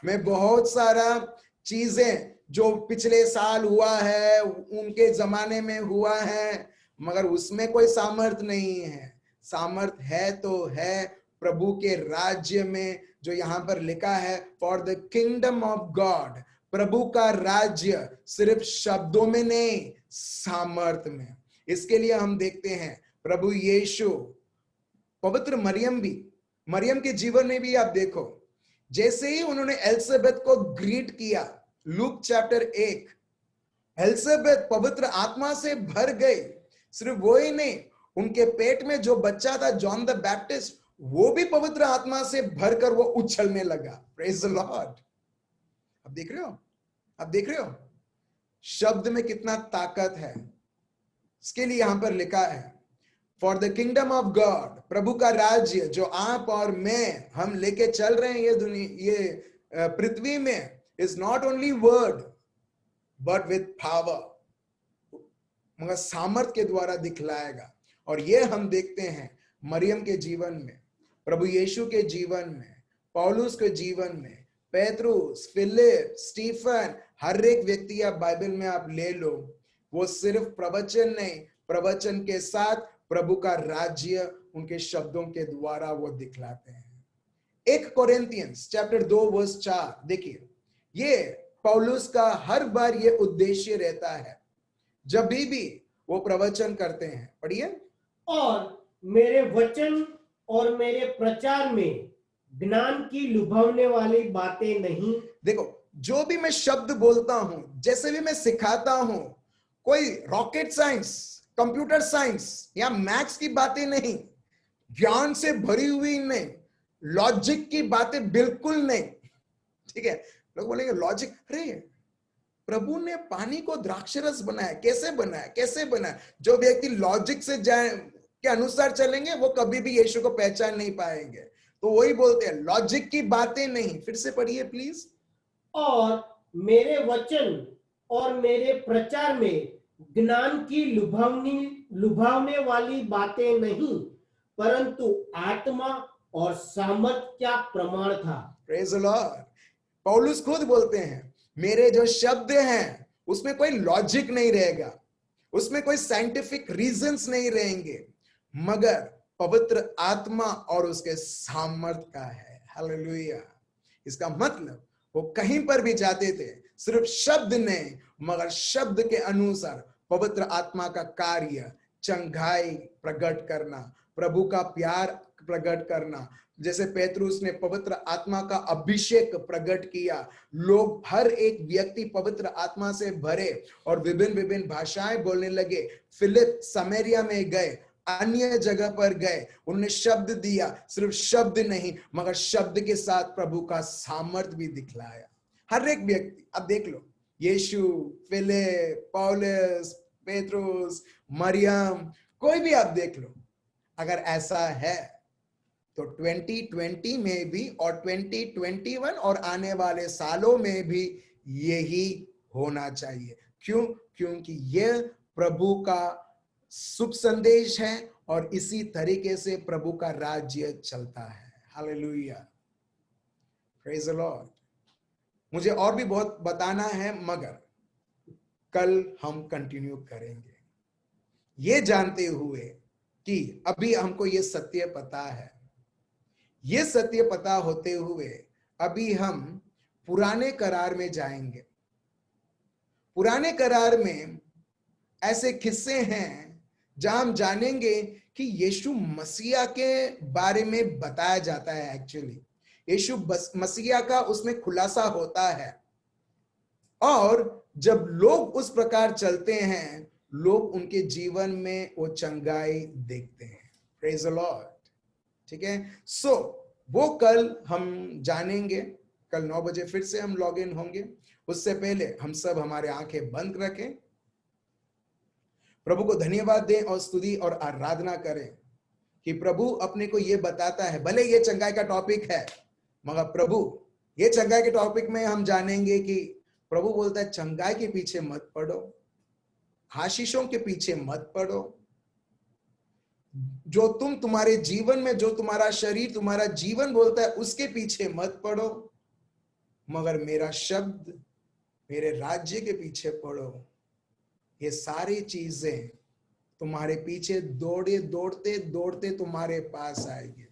मैं बहुत सारा चीजें जो पिछले साल हुआ है, उनके जमाने में हुआ है, मगर उसमें कोई सामर्थ नहीं है। सामर्थ है तो है प्रभु के राज्य में, जो यहाँ पर लिखा है for the kingdom of God. प्रभु का राज्य सिर्फ शब्दों में नहीं, सामर्थ में। इसके लिए हम देखते हैं प्रभु यीशु, पवित्र मरियम के जीवन में भी आप देखो, जैसे ही उन्होंने एलिजाबेथ को ग्रीट किया, लूक चैप्टर 1, एलिजाबेथ पवित्र आत्मा से भर गई। सिर्फ वो ही नहीं, उनके पेट में जो बच्चा था जॉन द बैप्टिस्ट, वो भी पवित्र आत्मा से भरकर वो उछलने लगा। Praise the Lord. अब देख रहे हो, अब देख रहे हो शब्द में कितना ताकत है। इसके लिए यहां पर लिखा है for the kingdom of God, प्रभु का राज्य जो आप और मैं हम लेके चल रहे हैं ये दुनिया, ये पृथ्वी में, is not only word but with power, मगर सामर्थ के द्वारा दिखलाएगा। और ये हम देखते हैं मरियम के जीवन में, प्रभु यीशु के जीवन में, पौलुस के जीवन में, पेतरुस, फिलिप, स्टीफन, हर एक व्यक्ति आप बाइबल में आप ले लो, वो सिर्फ प्रवचन नहीं, प्रवचन के साथ प्रभु का राज्य उनके शब्दों के द्वारा वो दिखलाते हैं। 1 कोरिन्थियंस चैप्टर 2 वर्स 4 देखिए, ये पौलुस का हर बार ये उद्देश्य रहता है जब भी वो प्रवचन करते हैं। पढ़िए। और मेरे वचन और मेरे प्रचार में ज्ञान की लुभावने वाली बातें नहीं। देखो, जो भी मैं शब्द बोलता हूं, जैसे भी मैं सिखाता हूं, कोई रॉकेट साइंस, कंप्यूटर साइंस या मैथ्स की बातें नहीं, ज्ञान से भरी हुई नहीं, लॉजिक की बातें बिल्कुल नहीं। ठीक है, लोग बोलेंगे लॉजिक, अरे प्रभु ने पानी को द्राक्षरस बनाया, कैसे बनाया, कैसे बनाया? जो व्यक्ति लॉजिक से के अनुसार चलेंगे वो कभी भी यीशु को पहचान नहीं पाएंगे। तो वही बोलते हैं लॉजिक की बातें नहीं। फिर से पढ़िए प्लीज। और मेरे वचन और मेरे प्रचार में ज्ञान की लुभावने वाली बातें नहीं परंतु आत्मा और सामर्थ्य का प्रमाण था। Praise the Lord. पौलुस खुद बोलते हैं मेरे जो शब्द हैं उसमें कोई लॉजिक नहीं रहेगा, उसमें कोई साइंटिफिक रीजंस नहीं रहेंगे, मगर पवित्र आत्मा और उसके सामर्थ्य का है। हालेलुया। इसका मतलब वो कहीं पर भी जाते थे, सिर्फ शब्द नहीं मगर शब्द के अनुसार पवित्र आत्मा का कार्य, चंगाई प्रकट करना, प्रभु का प्यार प्रकट करना। जैसे पेतरुस ने पवित्र आत्मा का अभिषेक प्रकट किया, लोग हर एक व्यक्ति पवित्र आत्मा से भरे और विभिन्न विभिन्न भाषाएं बोलने लगे। फिलिप समरिया में गए, अन्य जगह पर गए, उन्होंने शब्द दिया, सिर्फ शब्द नहीं मगर शब्द के साथ प्रभु का सामर्थ भी दिखलाया। हर एक व्यक्ति, अब देख लो, यीशु, फिलिप, पौलुस, पेतरुस, मरियम, कोई भी आप देख लो। अगर ऐसा है तो 2020 में भी और 2021 और आने वाले सालों में भी यही होना चाहिए। क्यों? क्योंकि यह प्रभु का शुभ संदेश है और इसी तरीके से प्रभु का राज्य चलता है। Hallelujah, praise the Lord. मुझे और भी बहुत बताना है मगर कल हम कंटिन्यू करेंगे, ये जानते हुए कि अभी हमको ये सत्य पता है। ये सत्य पता होते हुए अभी हम पुराने करार में जाएंगे। पुराने करार में ऐसे किस्से हैं जहां हम जानेंगे कि यीशु मसीहा के बारे में बताया जाता है। एक्चुअली यीशु मसीहा का उसमें खुलासा होता है और जब लोग उस प्रकार चलते हैं, लोग उनके जीवन में वो चंगाई देखते हैं। Praise the Lord. ठीक है, सो वो कल हम जानेंगे। कल 9 बजे फिर से हम लॉग इन होंगे। उससे पहले हम सब हमारे आंखें बंद रखें, प्रभु को धन्यवाद दें और स्तुति और आराधना करें कि प्रभु अपने को ये बताता है। भले ये चंगाई का टॉपिक है मगर प्रभु, ये चंगाई के टॉपिक में हम जानेंगे कि प्रभु बोलता है चंगाई के पीछे मत पड़ो, आशीषों के पीछे मत पड़ो। जो तुम्हारे जीवन में, जो तुम्हारा शरीर, तुम्हारा जीवन बोलता है उसके पीछे मत पड़ो, मगर मेरा शब्द, मेरे राज्य के पीछे पड़ो। ये सारी चीजें तुम्हारे पीछे दौड़े दौड़ते दौड़ते तुम्हारे पास आएगी।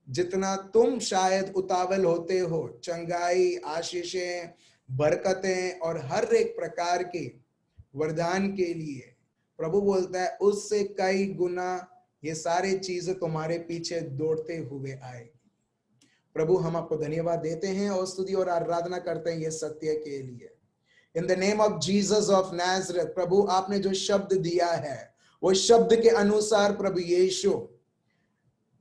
जितना तुम शायद उतावल होते हो चंगाई, आशीषें, बरकतें और हर एक प्रकार के वरदान के लिए, प्रभु बोलता है उससे कई गुना ये सारी चीजें तुम्हारे पीछे दौड़ते हुए आएगी। प्रभु, हम आपको धन्यवाद देते हैं और स्तुति और आराधना करते हैं ये सत्य के लिए। In the name of Jesus of Nazareth, प्रभु आपने जो शब्द दिया है वो शब्द के अनुसार प्रभु यीशु,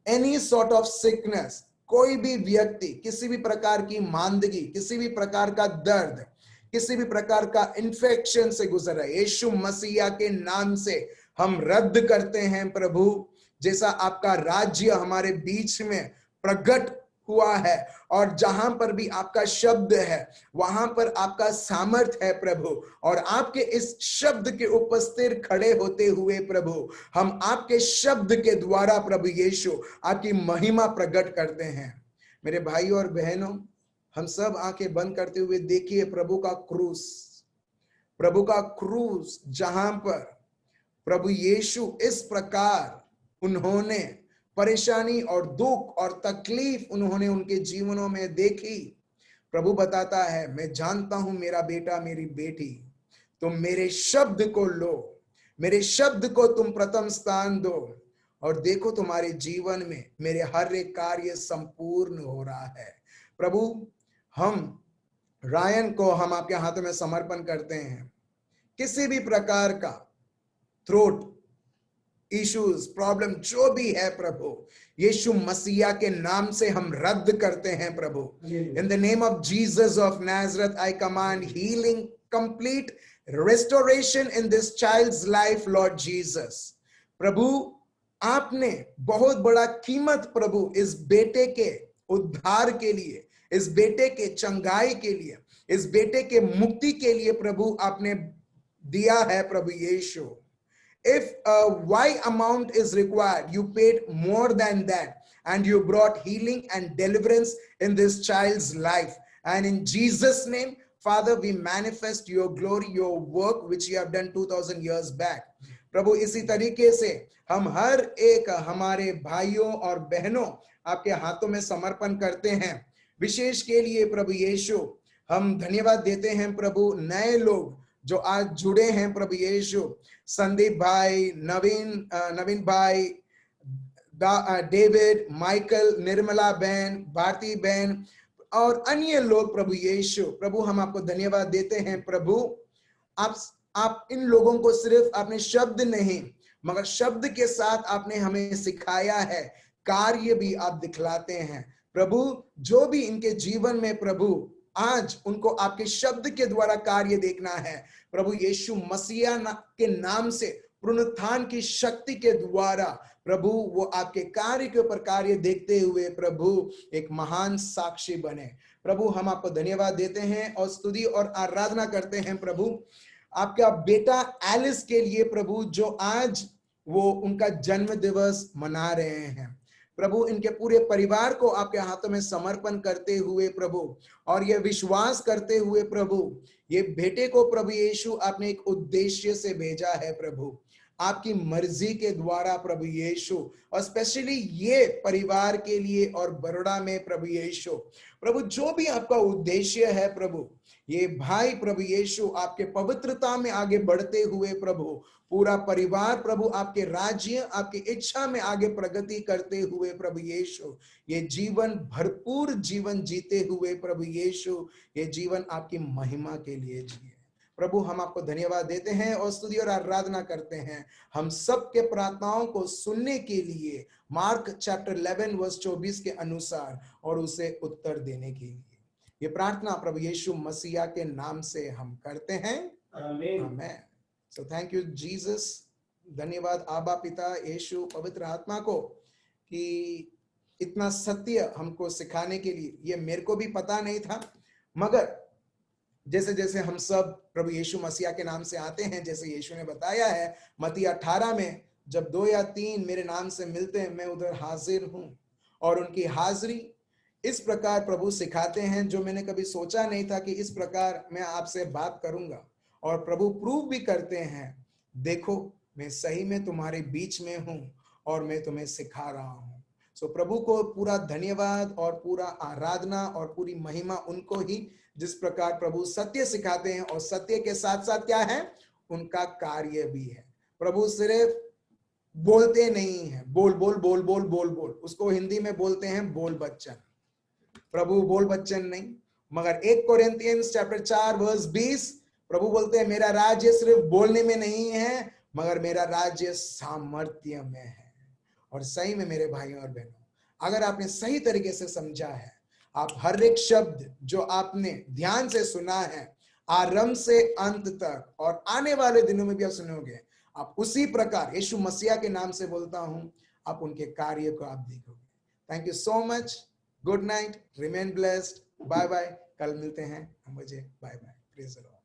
एनी सॉर्ट ऑफ सिकनेस, कोई भी व्यक्ति किसी भी प्रकार की मांदगी, किसी भी प्रकार का दर्द, किसी भी प्रकार का इन्फेक्शन से गुजर रहा है, यीशु मसीहा के नाम से हम रद्द करते हैं प्रभु। जैसा आपका राज्य हमारे बीच में प्रकट हुआ है और जहां पर भी आपका शब्द है वहां पर आपका सामर्थ है प्रभु, और आपके इस शब्द के उपस्थित खड़े होते हुए प्रभु, हम आपके शब्द के द्वारा प्रभु यीशु आपकी महिमा प्रकट करते हैं। मेरे भाइयों और बहनों, हम सब आंखें बंद करते हुए देखिए प्रभु का क्रूस, प्रभु का क्रूस, जहां पर प्रभु यीशु इस प्रकार उन्होंने परेशानी और दुख और तकलीफ उन्होंने उनके जीवनों में देखी। प्रभु बताता है, मैं जानता हूं मेरा बेटा, मेरी बेटी, तुम मेरे शब्द को लो, मेरे शब्द को तुम प्रथम स्थान दो और देखो तुम्हारे जीवन में मेरे हर एक कार्य संपूर्ण हो रहा है। प्रभु, हम रायन को हम आपके हाथों में समर्पण करते हैं। किसी भी प्रकार का थ्रोट इश्यूज, प्रॉब्लम जो भी है प्रभु, यीशु मसीहा के नाम से हम रद्द करते हैं प्रभु। In the name of Jesus of Nazareth, I command healing, complete restoration in this child's life, Lord Jesus. प्रभु, आपने बहुत बड़ा कीमत प्रभु इस बेटे के उद्धार के लिए, इस बेटे के चंगाई के लिए, इस बेटे के मुक्ति के लिए प्रभु आपने दिया है प्रभु यीशु। If a Y amount is required, you paid more than that and you brought healing and deliverance in this child's life. And in Jesus' name, Father, we manifest your glory, your work which you have done 2000 years back. प्रभु, इसी तरीके से हम हर एक हमारे भाइयों और बहनों आपके हाथों में समर्पण करते हैं। विशेष के लिए प्रभु यीशु, हम धन्यवाद देते हैं प्रभु, नए लोग जो आज जुड़े हैं प्रभु यीशु, संदीप भाई, नवीन भाई, डेविड, माइकल, निर्मला बहन, भारती बहन और अन्य लोग प्रभु यीशु, प्रभु हम आपको धन्यवाद देते हैं प्रभु। आप इन लोगों को सिर्फ आपने शब्द नहीं मगर शब्द के साथ आपने हमें सिखाया है, कार्य भी आप दिखलाते हैं प्रभु। जो भी इनके जीवन में प्रभु आज उनको आपके शब्द के द्वारा कार्य देखना है प्रभु यीशु मसीह के नाम से, पुनरुत्थान की शक्ति के द्वारा प्रभु वो आपके कार्य के ऊपर कार्य देखते हुए प्रभु एक महान साक्षी बने। प्रभु हम आपको धन्यवाद देते हैं और स्तुति और आराधना करते हैं प्रभु आपका बेटा एलिस के लिए प्रभु, जो आज वो उनका जन्म दिवस मना रहे हैं प्रभु। इनके पूरे परिवार को आपके हाथों में समर्पण करते हुए प्रभु, और ये विश्वास करते हुए प्रभु, ये बेटे को प्रभु यीशु आपने एक उद्देश्य से भेजा है प्रभु, आपकी मर्जी के द्वारा प्रभु यीशु, और स्पेशली ये परिवार के लिए और बड़ोड़ा में प्रभु यीशु, प्रभु जो भी आपका उद्देश्य है प्रभु, ये भाई प्रभु यीशु आपके पवित्रता में आगे बढ़ते हुए प्रभु, पूरा परिवार प्रभु आपके राज्य आपकी इच्छा में आगे प्रगति करते हुए प्रभु यीशु, ये जीवन भरपूर जीवन जीते हुए प्रभु यीशु, ये जीवन आपकी महिमा के लिए जिए प्रभु। हम आपको धन्यवाद देते हैं और स्तुति और आराधना करते हैं हम सबके प्रार्थनाओं को सुनने के लिए, मार्क चैप्टर 11 वर्स 24 के अनुसार, और उसे उत्तर देने के लिए। ये प्रार्थना प्रभु यीशु मसीहा के नाम से हम करते हैं, आमीन। आमीन। सो थैंक यू जीसस, धन्यवाद आबा पिता यीशु पवित्र आत्मा को कि इतना सत्य हमको सिखाने के लिए। ये मेरे को भी पता नहीं था, मगर जैसे जैसे हम सब प्रभु यीशु मसीहा के नाम से आते हैं, जैसे यीशु ने बताया है मत्ती 18 में, जब 2 या 3 मेरे नाम से मिलते हैं मैं उधर हाजिर हूं। और उनकी हाजिरी इस प्रकार प्रभु सिखाते हैं जो मैंने कभी सोचा नहीं था कि इस प्रकार मैं आपसे बात करूंगा। और प्रभु प्रूव भी करते हैं, देखो मैं सही में तुम्हारे बीच में हूं और मैं तुम्हें सिखा रहा हूं। सो प्रभु को पूरा धन्यवाद और पूरा आराधना और पूरी महिमा उनको ही, जिस प्रकार प्रभु सत्य सिखाते हैं और सत्य के साथ साथ क्या है, उनका कार्य भी है। प्रभु सिर्फ बोलते नहीं है, बोल बोल बोल बोल बोल बोल, उसको हिंदी में बोलते हैं बोल बच्चन। प्रभु बोल बच्चन नहीं, मगर 1 कोरिन्थियंस चैप्टर 4 वर्स 20 प्रभु बोलते हैं मेरा राज्य सिर्फ बोलने में नहीं है, मगर मेरा राज्य सामर्थ्य में है। और सही में मेरे भाइयों और बहनों, अगर आपने सही तरीके से समझा है, आप हर एक शब्द जो आपने ध्यान से सुना है आरंभ से अंत तक, और आने वाले दिनों में भी आप सुनोगे, आप उसी प्रकार यीशु मसीहा के नाम से बोलता हूं, आप उनके कार्य को आप देखोगे। Thank you so much, good night, remain blessed, bye bye, कल मिलते हैं हम बजे, bye bye, praise the Lord.